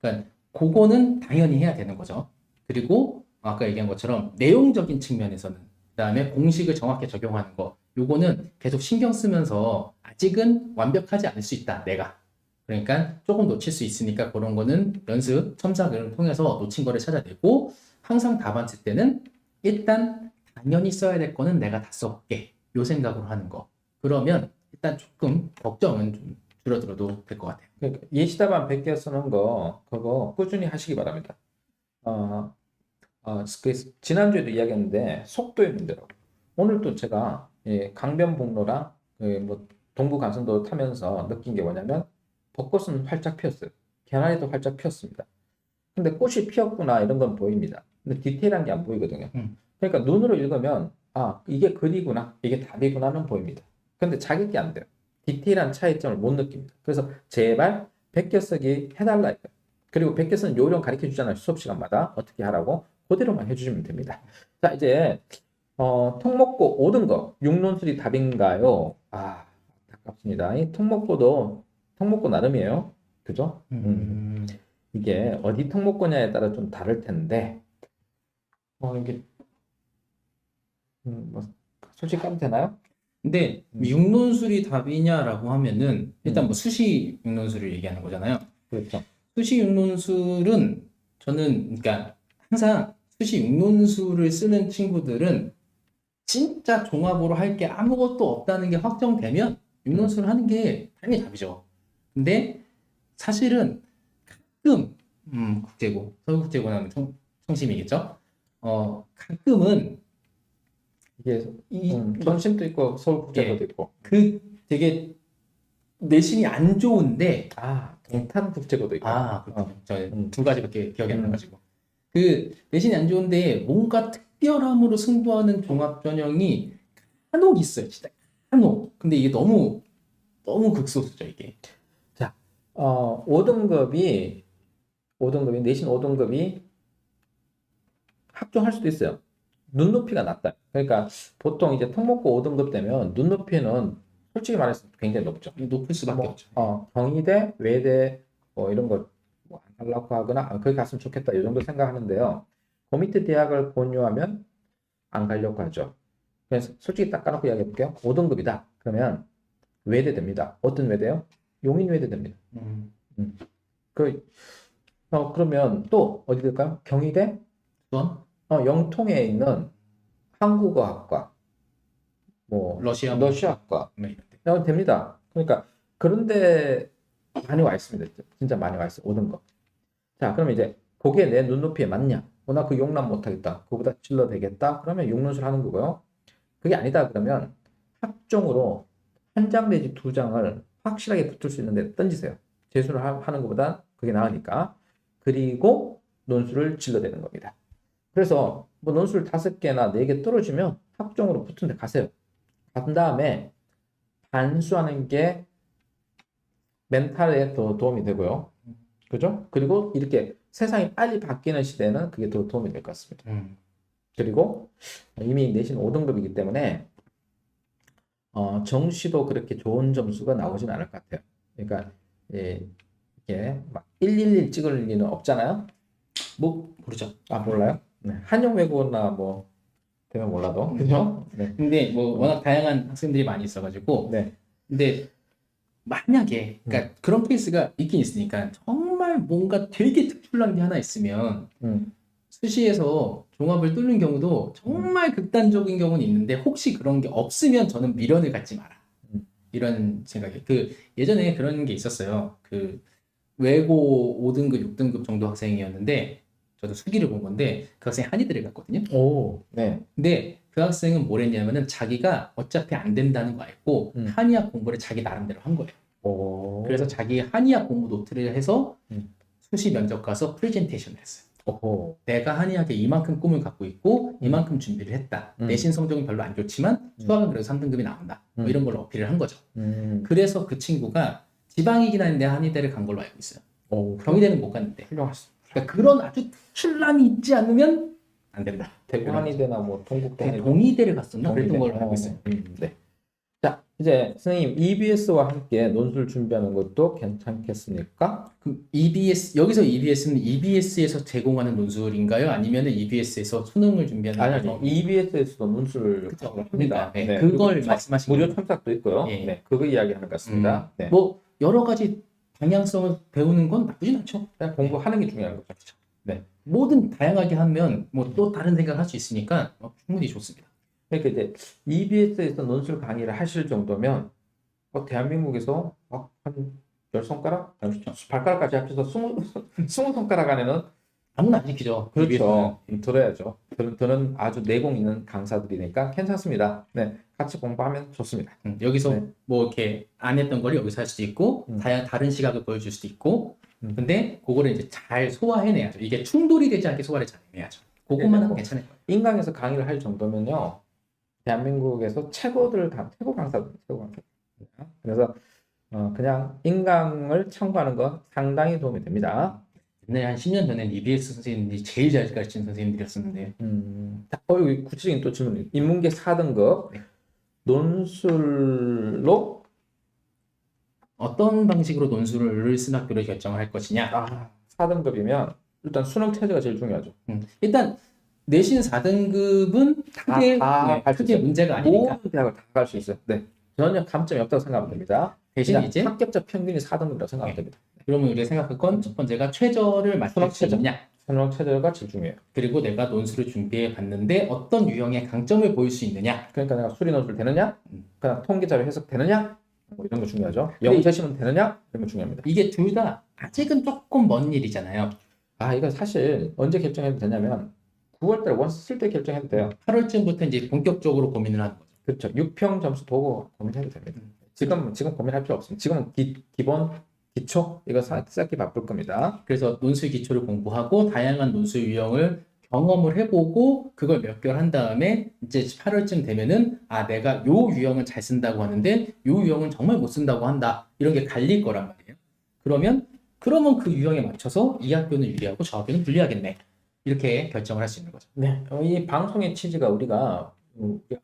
그러니까 그거는 당연히 해야 되는 거죠. 그리고 아까 얘기한 것처럼 내용적인 측면에서는 그다음에 공식을 정확히 적용하는 거. 요거는 계속 신경 쓰면서 아직은 완벽하지 않을 수 있다, 내가. 그러니까 조금 놓칠 수 있으니까 그런 거는 연습, 첨삭을 통해서 놓친 거를 찾아내고 항상 답안 쓸 때는 일단 당연히 써야 될 거는 내가 다 써볼게. 요 생각으로 하는 거. 그러면 일단 조금 걱정은 좀 줄어들어도 될 것 같아요. 그러니까 예시답안 100개 쓰는 거 그거 꾸준히 하시기 바랍니다. 지난주에도 이야기했는데 속도의 문제라고. 오늘 또 제가 강변북로랑 뭐 동부 간선도 타면서 느낀 게 뭐냐면 벚꽃은 활짝 피었어요. 개나리도 활짝 피었습니다. 근데 꽃이 피었구나 이런 건 보입니다. 근데 디테일한 게 안 보이거든요. 그러니까 눈으로 읽으면 아 이게 글이구나 이게 답이구나는 보입니다. 근데 자극이 안 돼요. 디테일한 차이점을 못 느낍니다. 그래서 제발 베껴쓰기 해달라 이거예요. 그리고 베껴쓰는 요령 가르쳐 주잖아요. 수업 시간마다 어떻게 하라고 그대로만 해주시면 됩니다. 자 이제 통 먹고 오든 거 육론술이 답인가요? 아 아깝습니다. 이 통 먹고 나름이에요. 그죠? 이게 어디 통 먹고냐에 따라 좀 다를 텐데 이게 뭐 솔직히 까도 되나요? 근데 육론술이 답이냐라고 하면은 일단 뭐 수시 육론술을 얘기하는 거잖아요. 그렇죠. 수시 육론술은 저는 그러니까 항상 수시 육론술을 쓰는 친구들은 진짜 종합으로 할 게 아무것도 없다는 게 확정되면 육론술을 하는 게 당연히 답이죠. 근데 사실은 가끔 국제고 서울국제고 나면 청심이겠죠. 가끔은 이게 전심도 있고 서울국제고도 있고 그 되게 내신이 안 좋은데 동탄국제고도 있고 저 두 가지밖에 기억이 안 나가지고 그 내신이 안 좋은데 뭔가 특별함으로 승부하는 종합 전형이 간혹 있어요. 진짜 간혹. 근데 이게 너무 극소수죠 이게. 자, 5등급이 내신 5등급이 합종할 수도 있어요. 눈높이가 낮다. 그러니까 보통 이제 통 먹고 5등급 되면 눈높이는 솔직히 말해서 굉장히 높죠. 높을 수밖에 없죠. 경희대, 외대 이런 거 뭐 안 가려고 하거나 거기 갔으면 좋겠다 이 정도 생각하는데요. 그 밑에 대학을 권유하면 안 가려고 하죠. 그래서 솔직히 딱 까놓고 이야기해 볼게요. 5등급이다. 그러면 외대 됩니다. 어떤 외대요? 용인외대 됩니다. 그러면 또 어디 될까요? 경희대? 수원? 영통에 있는 한국어학과, 뭐 러시아학과 이런 됩니다. 그러니까 그런데 많이 와 있습니다. 진짜 많이 와 있어요. 5등급. 자, 그러면 이제 그게 내 눈높이에 맞냐? 나 그 용납 못하겠다. 그거보다 질러 되겠다. 그러면 육론술 하는 거고요. 그게 아니다 그러면 합종으로 한 장 내지 두 장을 확실하게 붙을 수 있는데 던지세요. 재수를 하는 것보다 그게 나으니까. 그리고 논술을 질러대는 겁니다. 그래서 뭐 논술 5개나 4개 떨어지면 합종으로 붙은 데 가세요. 간 다음에 반수하는 게 멘탈에 더 도움이 되고요. 그죠? 그리고 이렇게 세상이 빨리 바뀌는 시대는 그게 더 도움이 될 것 같습니다. 그리고 이미 내신 5등급이기 때문에 정시도 그렇게 좋은 점수가 나오진 않을 것 같아요. 그러니까 이게 막 111 찍을 리는 없잖아요. 뭐 모르죠. 몰라요? 네. 한영 외국어나 뭐 되면 몰라도 그죠? 네. 근데 뭐 워낙 다양한 학생들이 많이 있어가지고 근데 만약에 그러니까 그런 케이스가 있긴 있으니까 정말 뭔가 되게 특출난 게 하나 있으면 수시에서 종합을 뚫는 경우도 정말 극단적인 경우는 있는데 혹시 그런 게 없으면 저는 미련을 갖지 마라 이런 생각이에요. 예전에 그런 게 있었어요. 외고 5등급 6등급 정도 학생이었는데 저도 수기를 본 건데 그 학생이 한의대를 갔거든요. 근데 그 학생은 뭘 했냐면은 자기가 어차피 안 된다는 거 알고 한의학 공부를 자기 나름대로 한 거예요. 그래서 자기 한의학 공부 노트를 해서 수시 면접 가서 프레젠테이션을 했어요. 내가 한의학에 이만큼 꿈을 갖고 있고 이만큼 준비를 했다. 내신 성적은 별로 안 좋지만 수학은 그래도 3등급이 나온다. 뭐 이런 걸로 어필을 한 거죠. 그래서 그 친구가 지방이긴 한데 한의대를 간 걸로 알고 있어요. 경희대는 못 갔는데. 그러니까 그런 아주 특출남이 있지 않으면 안 된다. 대구 한의대나 뭐 동국대 동의대를 갔었나? 그랬던 걸로 알고 있어요. 네. 자, 이제 선생님 EBS와 함께 논술 준비하는 것도 괜찮겠습니까? EBS 여기서 EBS는 EBS에서 제공하는 논술인가요? 아니면 EBS에서 수능을 준비하는 아니요, EBS에서도 논술을 합니다. 네. 그걸 말씀하신 무료 참석도 있고요. 네, 그거 이야기하는 것 같습니다. 뭐 여러 가지 방향성을 배우는 건 나쁘진 않죠. 그냥 공부하는 게 중요한 거죠. 네. 뭐든 다양하게 하면 뭐 또 다른 생각을 할 수 있으니까 충분히 좋습니다. 그러니까 이제 EBS에서 논술 강의를 하실 정도면 대한민국에서 한 10손가락? 발가락까지 합쳐서 20손가락 안에는 아무나 안 시키죠. 그렇죠. 들어야죠. 들은 아주 내공 있는 강사들이니까 괜찮습니다. 네, 같이 공부하면 좋습니다. 여기서 네. 뭐 이렇게 안 했던 걸 여기서 할 수도 있고 다른 시각을 보여줄 수도 있고 근데 그거를 이제 잘 소화해내야죠. 이게 충돌이 되지 않게 소화를 잘 해내야죠. 그것만 하면 괜찮을 거예요. 인강에서 강의를 할 정도면요, 대한민국에서 최고 강사들, 최고 강사. 그래서 그냥 인강을 참고하는 건 상당히 도움이 됩니다. 옛날에 한 10년 전엔 EBS 선생님들이 제일 잘 가르치는 선생님들이었었는데 여기 구체적인 또 질문. 인문계 4등급 네. 논술로 어떤 방식으로 논술을 쓴 학교를 결정할 것이냐. 4등급이면 일단 수능 체제가 제일 중요하죠. 일단 내신 4등급은 크게, 갈수 크게 있어요. 문제가 아니니까. 모든 대학을 다 갈 수 있어요. 네. 전혀 감점이 없다고 생각하면 됩니다. 대신 그냥 이제 합격자 평균이 4등급이라고 생각하면 됩니다. 그러면 우리가 생각할 건 첫 번째가 최저를 맞출 수능 수 최저. 있느냐. 수능 체제가 제일 중요해요. 그리고 내가 논술을 준비해 봤는데 어떤 유형의 강점을 보일 수 있느냐. 그러니까 내가 수리 논술 되느냐, 그냥 통계 자료 해석 되느냐, 뭐 이런 거 중요하죠. 근데 영어 제시문 되느냐, 이런 거 중요합니다. 이게 둘 다 아직은 조금 먼 일이잖아요. 이거 사실 언제 결정해도 되냐면 9월달에 원서 쓸 때 결정해도 돼요. 8월쯤부터 이제 본격적으로 고민을 하는 거죠. 그렇죠. 6평 점수 보고 고민해도 됩니다. 지금 고민할 필요 없습니다. 지금은 기본, 기초 이거 쌓기 바쁠 겁니다. 그래서 논술 기초를 공부하고 다양한 논술 유형을 경험을 해보고 그걸 몇 개월 한 다음에 이제 8월쯤 되면은 내가 요 유형은 잘 쓴다고 하는데 요 유형은 정말 못 쓴다고 한다. 이런 게 갈릴 거란 말이에요. 그러면 그 유형에 맞춰서 이 학교는 유리하고 저 학교는 불리하겠네. 이렇게 결정을 할 수 있는 거죠. 네. 이 방송의 취지가 우리가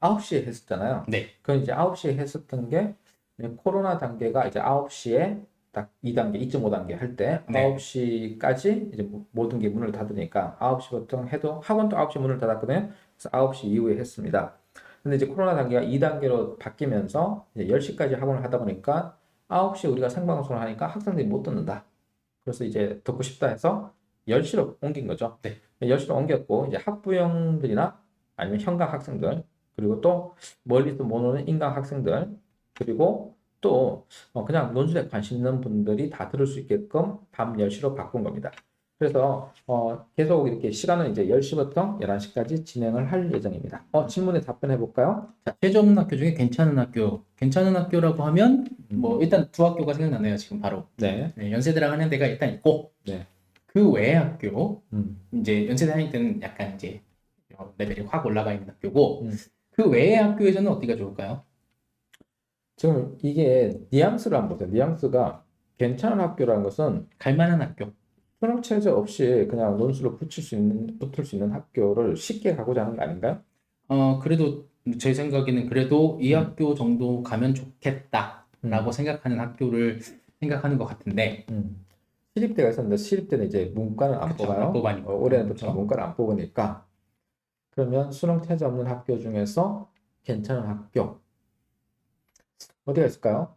9시에 했었잖아요. 네. 그건 이제 9시에 했었던 게 코로나 단계가 이제 9시에 딱 2단계, 2.5단계 할 때 네. 9시까지 이제 모든 게 문을 닫으니까 9시부터 해도 학원도 9시 문을 닫았거든요. 그래서 9시 이후에 했습니다. 근데 이제 코로나 단계가 2단계로 바뀌면서 이제 10시까지 학원을 하다 보니까 9시에 우리가 생방송을 하니까 학생들이 못 듣는다. 그래서 이제 듣고 싶다 해서 10시로 옮긴 거죠. 네. 10시로 옮겼고 이제 학부형들이나 아니면 현강 학생들 그리고 또 멀리서 못 오는 인강 학생들 그리고 또 그냥 논술에 관심 있는 분들이 다 들을 수 있게끔 밤 10시로 바꾼 겁니다. 그래서 계속 이렇게 시간은 이제 10시부터 11시까지 진행을 할 예정입니다. 질문에 답변해 볼까요? 자, 최저 없는 학교 중에 괜찮은 학교라고 하면 뭐 일단 두 학교가 생각나네요. 지금 바로. 네. 연세대랑 하는 데가 일단 있고 네. 그 외의 학교 이제 연세대 다닐 때는 약간 이제 레벨이 확 올라가 있는 학교고 그 외의 학교에서는 어디가 좋을까요? 지금 이게 뉘앙스를 한번 보세요. 뉘앙스가 괜찮은 학교라는 것은 갈만한 학교. 수능 체제 없이 그냥 논술을 붙을 수 있는 학교를 쉽게 가고자 하는 거 아닌가요? 그래도 제 생각에는 그래도 이 학교 정도 가면 좋겠다라고 생각하는 학교를 생각하는 것 같은데 시립대가 있었는데 시립대는 이제 문과는 안 그쵸, 뽑아요. 안 뽑아니까. 올해는 또 그쵸. 문과를 안 뽑으니까 그러면 수능 체제 없는 학교 중에서 괜찮은 학교 어디가 있을까요?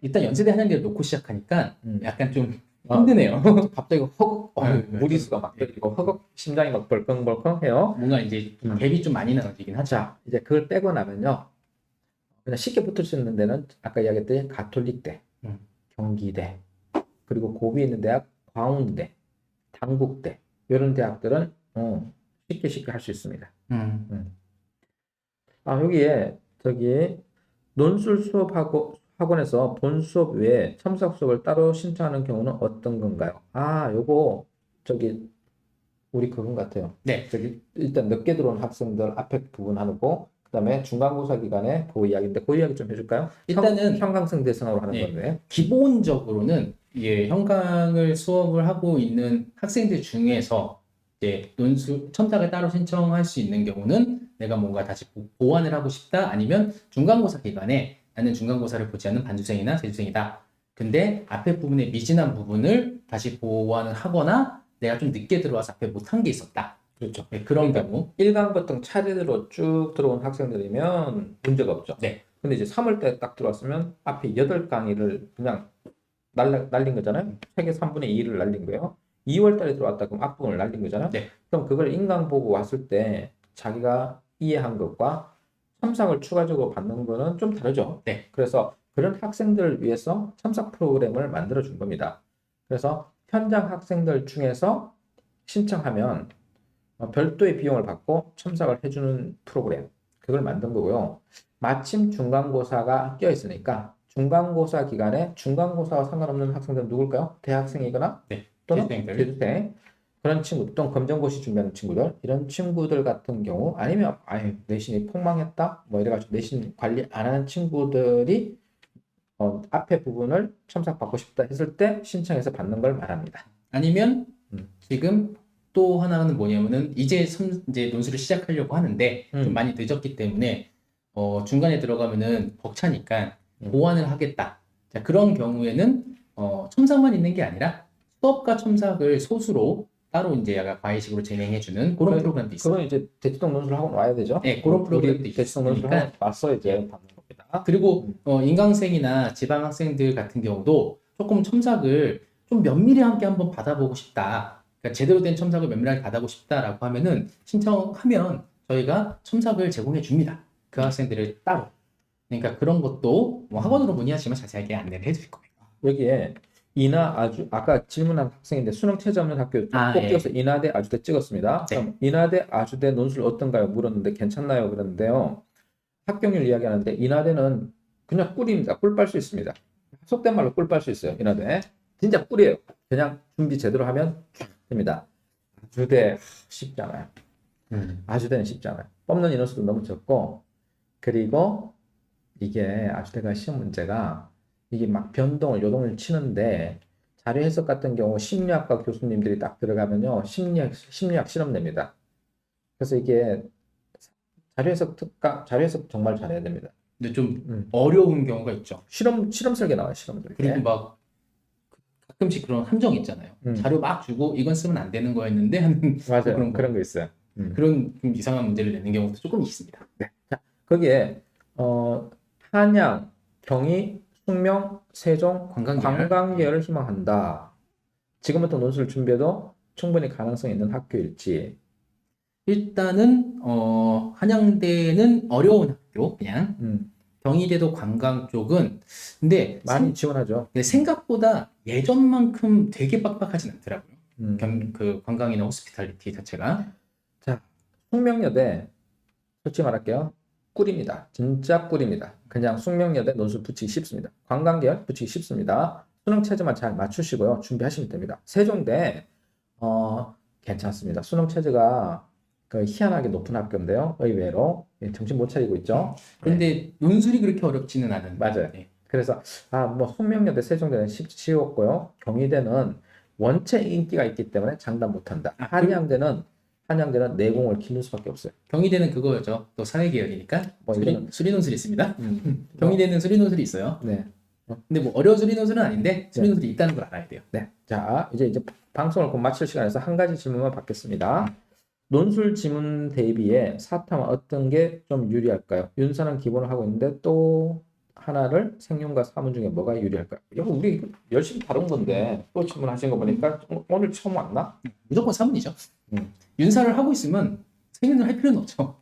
일단 연세대 하는 데를 놓고 시작하니까 약간 좀 아, 힘드네요. 갑자기 허걱 네. 무리수가 막 들리고 허걱 심장이 막 벌컹벌컹해요. 뭔가 이제 갭이 좀 많이 나눠지긴 하죠. 자, 이제 그걸 빼고 나면요. 그냥 쉽게 붙을 수 있는 데는 아까 이야기했듯이 가톨릭대, 경기대, 그리고 고비에 있는 대학 광운대, 당국대 이런 대학들은 쉽게 할 수 있습니다. 여기에 저기 논술 수업하고 학원에서 본 수업 외에 첨삭 수업을 따로 신청하는 경우는 어떤 건가요? 요거 저기 우리 그건 같아요. 네. 저기 일단 늦게 들어온 학생들 앞에 부분 하고 그다음에 중간고사 기간에 그 이야기인데 그 이야기 좀 해줄까요? 일단은 형광생 대상으로 하는 네. 건데 기본적으로는 현강을 수업을 하고 있는 학생들 중에서 이제 논술 첨삭을 따로 신청할 수 있는 경우는 내가 뭔가 다시 보완을 하고 싶다 아니면 중간고사 기간에 나는 중간고사를 보지 않는 반주생이나 재주생이다. 근데 앞에 부분에 미진한 부분을 다시 보완을 하거나 내가 좀 늦게 들어와서 앞에 못한 게 있었다. 그렇죠. 네, 그런 경우 1강부터 차례대로 쭉 들어온 학생들이면 문제가 없죠. 네. 근데 이제 3월 때 딱 들어왔으면 앞에 8강의를 그냥 날린 거잖아요. 책의 3분의 2를 날린 거예요. 2월 달에 들어왔다 그럼 앞부분을 날린 거잖아요. 네. 그럼 그걸 인강 보고 왔을 때 자기가 이해한 것과 첨삭을 추가적으로 받는 거는 좀 다르죠. 네. 그래서 그런 학생들을 위해서 첨삭 프로그램을 만들어 준 겁니다. 그래서 현장 학생들 중에서 신청하면 별도의 비용을 받고 첨삭을 해주는 프로그램 그걸 만든 거고요. 마침 중간고사가 껴 있으니까 중간고사 기간에 중간고사와 상관없는 학생들은 누굴까요? 대학생이거나 네. 또는 재수생들. 재수생 그런 친구 또는 검정고시 준비하는 친구들 이런 친구들 같은 경우 아니면 아예 내신이 폭망했다 뭐 이래가지고 내신 관리 안 하는 친구들이 앞에 부분을 첨삭받고 싶다 했을 때 신청해서 받는 걸 말합니다. 아니면 음. 지금 또 하나는 뭐냐면은 이제 논술을 시작하려고 하는데 좀 많이 늦었기 때문에 중간에 들어가면은 벅차니까 보완을 하겠다. 자, 그런 경우에는 첨삭만 있는 게 아니라 수업과 첨삭을 소수로 따로 이제 약간 과외식으로 진행해주는 그런 프로그램도 있어요. 그건 이제 대치동 논술 하고 와야 되죠. 네, 그런 프로그램도 우리 대치동 논술 있으니까. 하고 와서 이제 받는 겁니다. 그리고 인강생이나 지방 학생들 같은 경우도 조금 첨삭을 좀 면밀히 함께 한번 받아보고 싶다. 그러니까 제대로 된 첨삭을 면밀하게 받아보고 싶다라고 하면은 신청하면 저희가 첨삭을 제공해 줍니다. 그 학생들을 따로. 그러니까 그런 것도 뭐 학원으로 문의하시면 자세하게 안내를 해드릴 거예요. 여기에 인하 아주 아까 질문한 학생인데 수능 체제 없는 학교 아, 꼭 예. 띄어서 인하대 아주대 찍었습니다. 네. 그럼 인하대 아주대 논술 어떤가요? 물었는데 괜찮나요? 그랬는데요. 합격률 이야기하는데 인하대는 그냥 꿀입니다. 꿀 빨 수 있습니다. 속된 말로 꿀 빨 수 있어요. 인하대 진짜 꿀이에요. 그냥 준비 제대로 하면 쫙 됩니다. 아주대 쉽지 않아요. 아주대는 쉽지 않아요. 뽑는 인원수도 너무 적고 그리고 이게 아주대가 시험 문제가 이게 막 변동을 요동을 치는데 자료 해석 같은 경우 심리학과 교수님들이 딱 들어가면요 심리학 실험 냅니다. 그래서 이게 자료 해석 자료 해석 정말 잘해야 됩니다. 근데 좀 어려운 경우가 있죠. 실험 설계 나와요 실험들. 그리고 막 가끔씩 그런 함정 있잖아요. 자료 막 주고 이건 쓰면 안 되는 거였는데 하는 맞아요. 그런 거 있어요. 그런 좀 이상한 문제를 내는 경우도 조금 있습니다. 네. 자, 거기에 한양, 경희, 숙명, 세종, 관광계열을 희망한다. 지금부터 논술 준비해도 충분히 가능성 있는 학교일지. 일단은 한양대는 어려운 학교 그냥 경희대도 관광 쪽은 근데 많이 지원하죠. 근데 생각보다 예전만큼 되게 빡빡하진 않더라고요. 그 관광이나 호스피탈리티 자체가. 자, 숙명여대 솔직히 말할게요. 꿀입니다. 진짜 꿀입니다. 그냥 숙명여대 논술 붙이기 쉽습니다. 관광계열 붙이기 쉽습니다. 수능 체제만 잘 맞추시고요. 준비하시면 됩니다. 세종대 괜찮습니다. 수능 체제가 희한하게 높은 학교인데요. 의외로 정신 못 차리고 있죠. 그런데 논술이 그렇게 어렵지는 않은. 맞아요. 네. 그래서 뭐 숙명여대, 세종대는 쉬웠고요. 경희대는 원체 인기가 있기 때문에 장담 못한다. 한양대는 내공을 키울 수밖에 없어요. 경희대는 그거죠. 또 사회계열이니까 뭐 수리 논술이 있습니다. 경희대는 수리 논술이 있어요. 네. 근데 뭐 어려운 수리 논술은 아닌데 수리 논술이 있다는 걸 알아야 돼요. 네. 자, 이제 방송을 곧 마칠 시간에서 한 가지 질문만 받겠습니다. 논술 지문 대비에 사탐은 어떤 게 좀 유리할까요? 윤사는 기본을 하고 있는데 또 하나를 생윤과 사문 중에 뭐가 유리할까요? 이거 우리 열심히 다룬 건데 또 질문하신 거 보니까 오늘 처음 왔나? 무조건 사문이죠. 윤사를 하고 있으면 생윤을 할 필요는 없죠.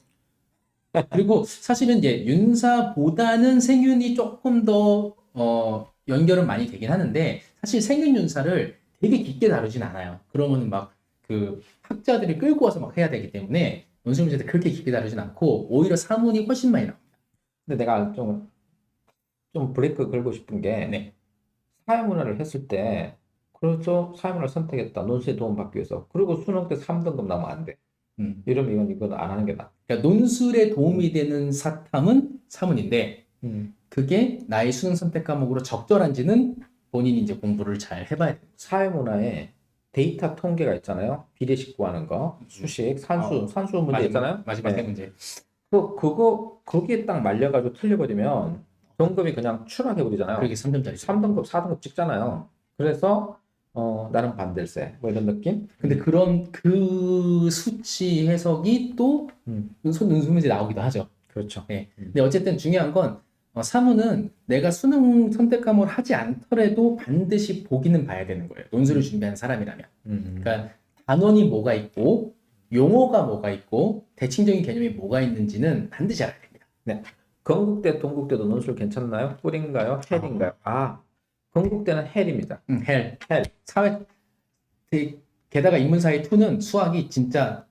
그리고 사실은 이제 윤사보다는 생윤이 조금 더 연결은 많이 되긴 하는데 사실 생윤 윤사를 되게 깊게 다루진 않아요. 그러면은 막 그 학자들이 끌고 와서 막 해야 되기 때문에 논술 문제들 그렇게 깊게 다루진 않고 오히려 사문이 훨씬 많이 나옵니다. 근데 내가 좀 브레이크 걸고 싶은 게 네. 사회문화를 했을 때 그래서 사회문화를 선택했다. 논술에 도움받기 위해서. 그리고 수능 때 3등급 나오면 안 돼. 이러면 이건 안 하는 게 나아. 그러니까 논술에 도움이 되는 사탐은 사문인데 그게 나의 수능 선택 과목으로 적절한지는 본인이 이제 공부를 잘 해봐야 돼요. 사회문화에 데이터 통계가 있잖아요. 비례식 구하는 거, 수식, 산수 문제 있잖아요. 마지막 세 문제. 거기에 딱 말려가지고 틀려버리면 등급이 그냥 추락해버리잖아요. 그게 3점짜리. 3등급, 4등급 찍잖아요. 그래서 나는 반댈세 뭐 이런 느낌? 근데 그런 그 수치 해석이 또 논술 문제 나오기도 하죠. 그렇죠. 네. 근데 어쨌든 중요한 건 사문은 내가 수능 선택 과목을 하지 않더라도 반드시 보기는 봐야 되는 거예요. 논술을 준비한 사람이라면. 그러니까 단원이 뭐가 있고 용어가 뭐가 있고 대칭적인 개념이 뭐가 있는지는 반드시 알아야 됩니다. 네. 건국대, 동국대도 논술 괜찮나요? 꿀인가요? 헬인가요? 건국대는 헬입니다. 헬. 사회 게다가 인문사회 2는 수학이 진짜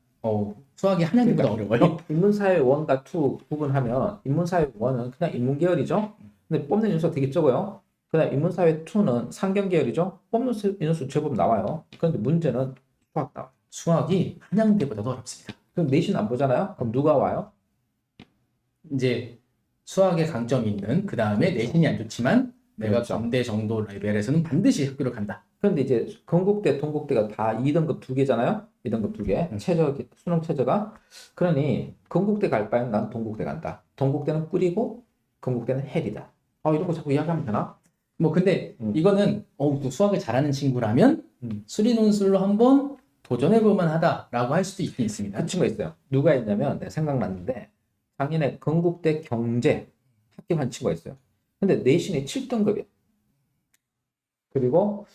수학이 한양대보다 어려워요. 인문사회 1과 2 구분하면 인문사회 1은 그냥 인문계열이죠. 근데 뽑는 인수가 되게 적어요. 그다음 인문사회 2는 상경계열이죠. 뽑는 인수 제법 나와요. 그런데 문제는 수학 나와요. 수학이 한양대보다도 어렵습니다. 그럼 내신 안 보잖아요. 그럼 누가 와요? 이제 수학에 강점이 있는 그 다음에 내신이 안 좋지만 내가 그렇죠. 건대 정도 레벨에서는 반드시 학교를 간다. 그런데 이제 건국대, 동국대가 다 2등급 2개잖아요. 2등급 2개. 최저 수능 최저가. 그러니 건국대 갈 바엔 난 동국대 간다. 동국대는 꿀이고 건국대는 헬이다. 이런 거 자꾸 이야기하면 되나? 뭐 근데 이거는 또 수학을 잘하는 친구라면 수리논술로 한번 도전해볼 만하다라고 할 수도 있긴 있습니다. 그 친구가 있어요. 누가 있냐면 내가 생각났는데 작년에 건국대 경제 합격한 친구가 있어요. 근데 내신이 7등급이야. 그리고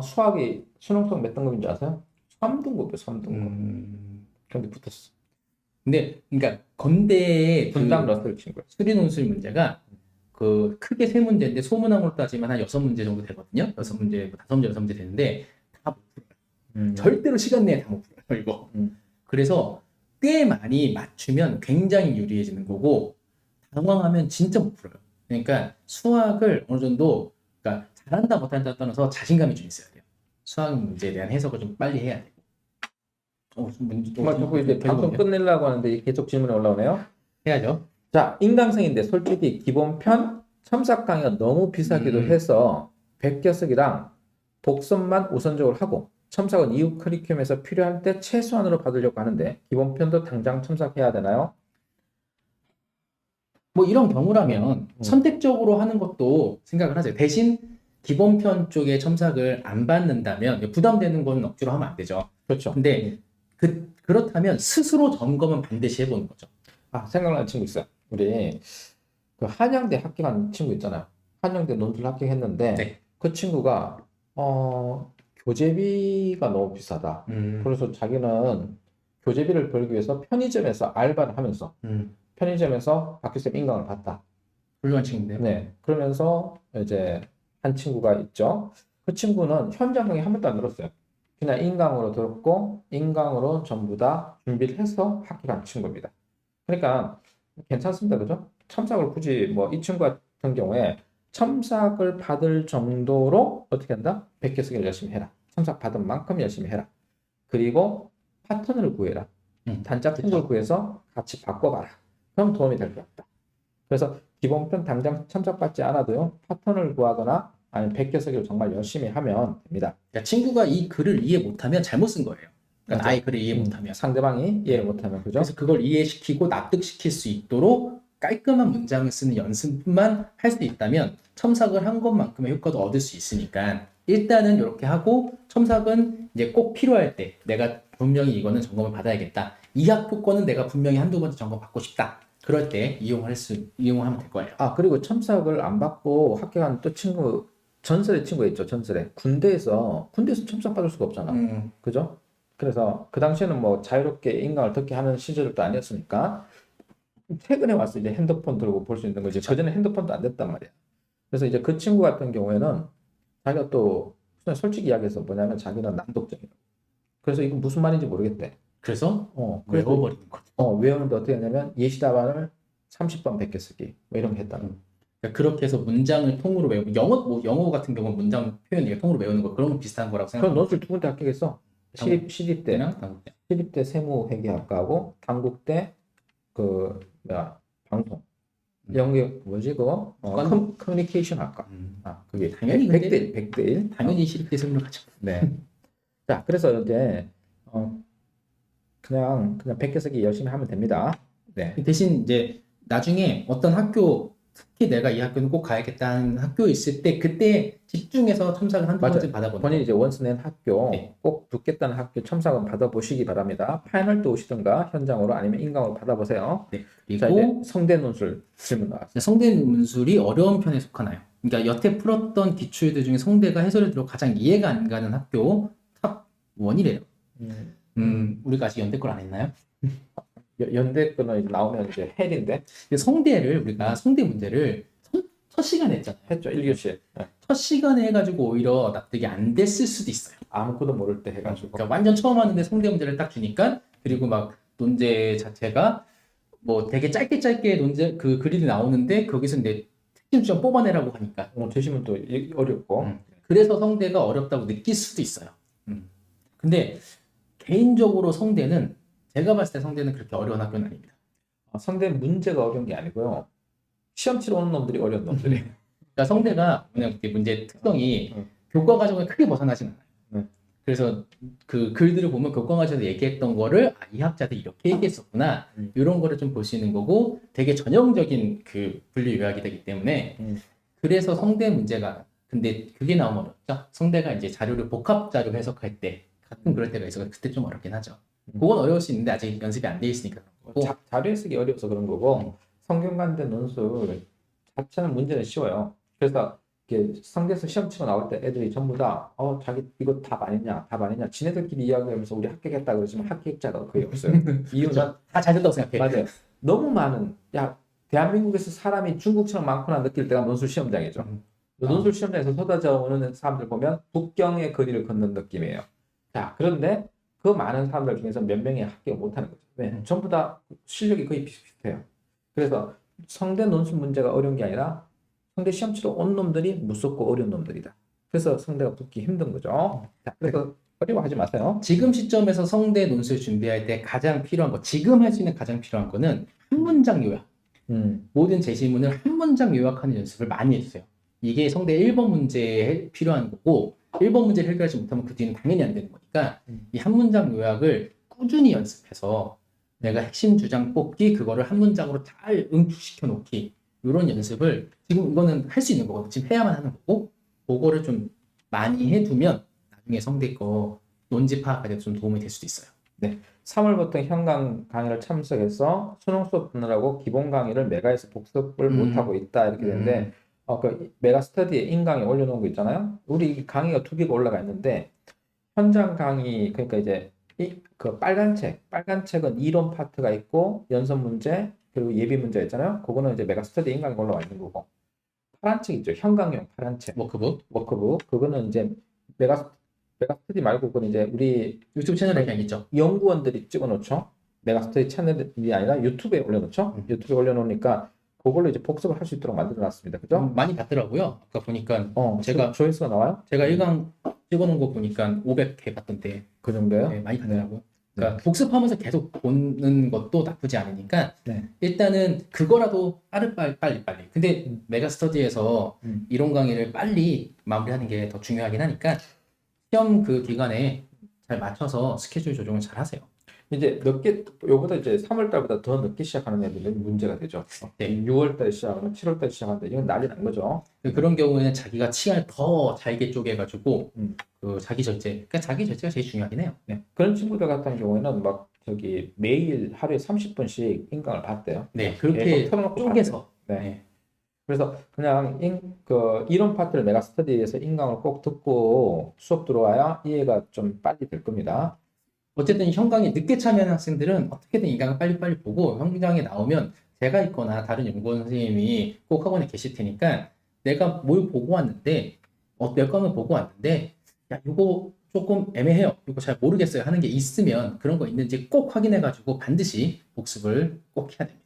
수학이 수능성 몇 등급인지 아세요? 3등급이에요. 3등급. 그런데 붙었어. 근데 그러니까 건대의 분당 러셀 친구야. 수리논술 문제가 그 크게 세 문제인데 소문항으로 따지면 한 6문제 정도 되거든요. 6문제, 5문제, 6문제 되는데 다 못 풀어요. 절대로 시간 내에 다 못 풀어요, 이거. 그래서 꽤 많이 맞추면 굉장히 유리해지는 거고 당황하면 진짜 못 풀어요. 그러니까 수학을 어느 정도 그러니까 잘한다 못한다 떠나서 자신감이 좀 있어야 돼요. 수학 문제에 대한 해석을 좀 빨리 해야 되고. 정말 자꾸 이제 방송 끝내려고 하는데 계속 질문이 올라오네요. 해야죠. 자, 인강생인데 솔직히 기본편 첨삭 강의가 너무 비싸기도 해서 백겨쓰기랑 독서만 우선적으로 하고 첨삭은 이후 커리큘럼에서 필요할 때 최소한으로 받으려고 하는데 기본편도 당장 첨삭해야 되나요? 뭐 이런 경우라면 선택적으로 하는 것도 생각을 하세요. 대신 기본편 쪽에 첨삭을 안 받는다면 부담되는 건 억지로 하면 안 되죠. 그렇죠. 근데 그렇다면 스스로 점검은 반드시 해보는 거죠. 생각나는 친구 있어요. 우리 그 한양대 합격한 친구 있잖아요. 한양대 논술 합격했는데 네. 그 친구가 교재비가 너무 비싸다. 그래서 자기는 교재비를 벌기 위해서 편의점에서 알바를 하면서 편의점에서 박교쌤 인강을 봤다. 훌륭한 친구인데요. 네. 그러면서 이제 한 친구가 있죠. 그 친구는 현장 강의 한 번도 안 들었어요. 그냥 인강으로 들었고 인강으로 전부 다 준비를 해서 합격한 친구입니다. 그러니까 괜찮습니다. 그죠? 첨삭을 굳이 뭐 이 친구 같은 경우에 첨삭을 받을 정도로 어떻게 한다? 백겨쓰기를 열심히 해라. 첨삭 받은 만큼 열심히 해라. 그리고 파트너를 구해라. 단짝친구를 구해서 같이 바꿔봐라. 그럼 도움이 될 것 같다. 그래서 기본편 당장 첨삭받지 않아도요. 파트너를 구하거나 아니면 백겨쓰기를 정말 열심히 하면 됩니다. 그러니까 친구가 이 글을 이해 못하면 잘못 쓴 거예요. 그러니까 나의 글을 이해 못하면. 상대방이 이해를 못하면 그죠? 그래서 그걸 이해시키고 납득시킬 수 있도록 깔끔한 문장을 쓰는 연습만 할 수 있다면 첨삭을 한 것만큼의 효과도 얻을 수 있으니까 일단은 이렇게 하고 첨삭은 이제 꼭 필요할 때 내가 분명히 이거는 점검을 받아야겠다. 이 학교 거는 내가 분명히 한두 번째 점검 받고 싶다. 그럴 때 이용하면 될 거예요. 그리고 첨삭을 안 받고 합격한 또 친구, 전설의 친구가 있죠. 전설에. 군대에서 첨삭 받을 수가 없잖아. 그죠? 그래서 그 당시에는 뭐 자유롭게 인강을 듣게 하는 시절도 아니었으니까 최근에 와서 이제 핸드폰 들고 볼 수 있는 거지. 그전에 핸드폰도 안 됐단 말이야. 그래서 이제 그 친구 같은 경우에는 자기가 또 그냥 솔직히 이야기해서 뭐냐면 자기는 난독증이에요. 그래서 이거 무슨 말인지 모르겠대. 그래서 외워버리는 거죠. 외우는데 어떻게 했냐면 예시답안을 30번 베껴쓰기 뭐 이런 거 했다는 거. 그러니까 그렇게 해서 문장을 통으로 외우고 영어 같은 경우는 문장 표현 통으로 외우는 거 그런 거 비슷한 거라고 그럼 생각합니다. 논술 두 군데 합격했어. 시립대 세무회계학과하고 단국대 방송 영역 뭐지 그거 커뮤니케이션 학과. 그게 당연히 100대1 당연히 시립대 세무를 가죠. 네. 자, 그래서 이제 그냥 베껴쓰기 열심히 하면 됩니다. 네. 대신 이제 나중에 어떤 학교 특히 내가 이 학교는 꼭 가야겠다는 학교 있을 때 그때 집중해서 첨삭을 한두 번쯤 받아보는 본인이 이제 원스 낸 학교 네. 꼭 붙겠다는 학교 첨삭은 받아보시기 바랍니다. 파이널 때 오시든가 현장으로 아니면 인강으로 받아보세요. 네. 자, 그리고 이제 성대 논술 질문 나왔어요. 성대 논술이 어려운 편에 속하나요? 그러니까 여태 풀었던 기출들 중에 성대가 해설을 들어 가장 이해가 안 가는 학교 탑 1이래요. 우리가 아직 연대 걸 안 했나요? 연대 거는 나오면 이제 헬인데 성대를 우리가 성대 문제를 첫 시간에 했잖아요. 했죠. 1교시에. 첫 시간에 해가지고 오히려 납득이 안 됐을 수도 있어요. 아무것도 모를 때 해가지고. 그러니까 완전 처음 하는데 성대 문제를 딱 주니까 그리고 막 논제 자체가 뭐 되게 짧게 논제 그 글이 나오는데 거기서 내 특징 좀 뽑아내라고 하니까 되시면 또 어렵고. 그래서 성대가 어렵다고 느낄 수도 있어요. 근데 개인적으로 성대는 제가 봤을 때 성대는 그렇게 어려운 학교는 아닙니다. 성대 문제가 어려운 게 아니고요. 시험 치러 오는 놈들이 어려운 놈들이. 그러니까 성대가 그냥 문제 특성이 교과 과정을 크게 벗어나진 않아요. 그래서 그 글들을 보면 교과 과정에서 얘기했던 거를 이 학자들이 이렇게 얘기했었구나 이런 거를 좀 볼 수 있는 거고 되게 전형적인 그 분류 요약이 되기 때문에 그래서 성대 문제가 근데 그게 나오면 어렵죠. 성대가 이제 자료를 복합 자료 해석할 때 가끔 그럴 때가 있어서 그때 좀 어렵긴 하죠. 그건 어려울 수 있는데 아직 연습이 안 돼 있으니까 그런 거고. 자료 해석이 어려워서 그런 거고 성균관대 논술 자체는 문제는 쉬워요. 그래서 이렇게 성대에서 시험 치고 나올 때 애들이 전부 다 자기 이거 답 아니냐 지네들끼리 이야기하면서 우리 합격했다 그러지만 합격자가 거의 없어요. 이유는 다 잘 된다고 생각해. 맞아요. 너무 많은 대한민국에서 사람이 중국처럼 많구나 느낄 때가 논술 시험장이죠. 논술 시험장에서 쏟아져 오는 사람들 보면 북경의 거리를 걷는 느낌이에요. 자, 그런데 그 많은 사람들 중에서 몇 명이 합격 못하는 거죠. 왜? 전부 다 실력이 거의 비슷비슷해요. 그래서 성대 논술 문제가 어려운 게 아니라 성대 시험 치러 온 놈들이 무섭고 어려운 놈들이다. 그래서 성대가 붙기 힘든 거죠. 자, 그래서 어려워하지 마세요. 지금 시점에서 성대 논술 준비할 때 가장 필요한 거, 지금 할 수 있는 가장 필요한 거는 한 문장 요약. 모든 제시문을 한 문장 요약하는 연습을 많이 해주세요. 이게 성대 1번 문제에 필요한 거고 1번 문제를 해결하지 못하면 그 뒤는 당연히 안 되는 거니까 이 한 문장 요약을 꾸준히 연습해서 내가 핵심 주장 뽑기 그거를 한 문장으로 잘 응축시켜 놓기 이런 연습을 지금 이거는 할 수 있는 거거든요. 지금 해야만 하는 거고 그거를 좀 많이 해두면 나중에 성대 거 논지 파악하는 데 좀 도움이 될 수도 있어요. 네, 3월부터 현강 강의를 참석해서 수능 수업 듣느라고 기본 강의를 메가에서 복습을 못하고 있다 이렇게 되는데 그 메가 스터디에 인강에 올려놓은 거 있잖아요. 우리 강의가 2개가 올라가 있는데 현장 강의 그러니까 이제 그 빨간 책은 이론 파트가 있고 연습 문제 그리고 예비 문제 있잖아요. 그거는 이제 메가 스터디 인강에 올라와 있는 거고 파란 책 있죠. 현강용 파란 책 워크북 그거는 이제 메가 스터디 말고 그건 이제 우리 유튜브 채널에 그냥 있죠. 연구원들이 찍어놓죠. 메가 스터디 채널이 아니라 유튜브에 올려놓죠. 유튜브에 올려놓으니까 그걸로 이제 복습을 할 수 있도록 만들어놨습니다. 그죠? 많이 봤더라고요. 아까 보니까 제가 조회수가 나와요? 제가 1강 찍어놓은 거 보니까 500개 봤던데 그 정도요? 네, 많이 봤더라고요. 그러니까 복습하면서 계속 보는 것도 나쁘지 않으니까 일단은 그거라도 빨리. 근데 메가 스터디에서 이론 강의를 빨리 마무리하는 게 더 중요하긴 하니까 시험 그 기간에 잘 맞춰서 스케줄 조정을 잘 하세요. 이제 요보다 이제 3월 달보다 더 늦게 시작하는 애들은 문제가 되죠. 6월 달에 시작하면 7월 달에 시작하는데 이건 난리 난 거죠. 그런 경우에는 자기가 시간을 더 잘게 쪼개가지고 그 자기 절제가 제일 중요하긴 해요. 그런 친구들 같은 경우에는 막 매일 하루에 30분씩 인강을 봤대요. 네, 그렇게 쪼개서. 그래서 그냥 이론 파트를 메가 스터디에서 인강을 꼭 듣고 수업 들어와야 이해가 좀 빨리 될 겁니다. 어쨌든 현강에 늦게 참여하는 학생들은 어떻게든 인강을 빨리빨리 보고 현장에 나오면 제가 있거나 다른 연구원 선생님이 꼭 학원에 계실 테니까 내가 뭘 보고 왔는데 몇 강을 보고 왔는데 야 이거 조금 애매해요. 이거 잘 모르겠어요 하는 게 있으면 그런 거 있는지 꼭 확인해 가지고 반드시 복습을 꼭 해야 됩니다.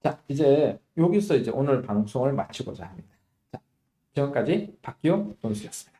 자, 이제 여기서 이제 오늘 방송을 마치고자 합니다. 자, 지금까지 박기용 논술이었습니다.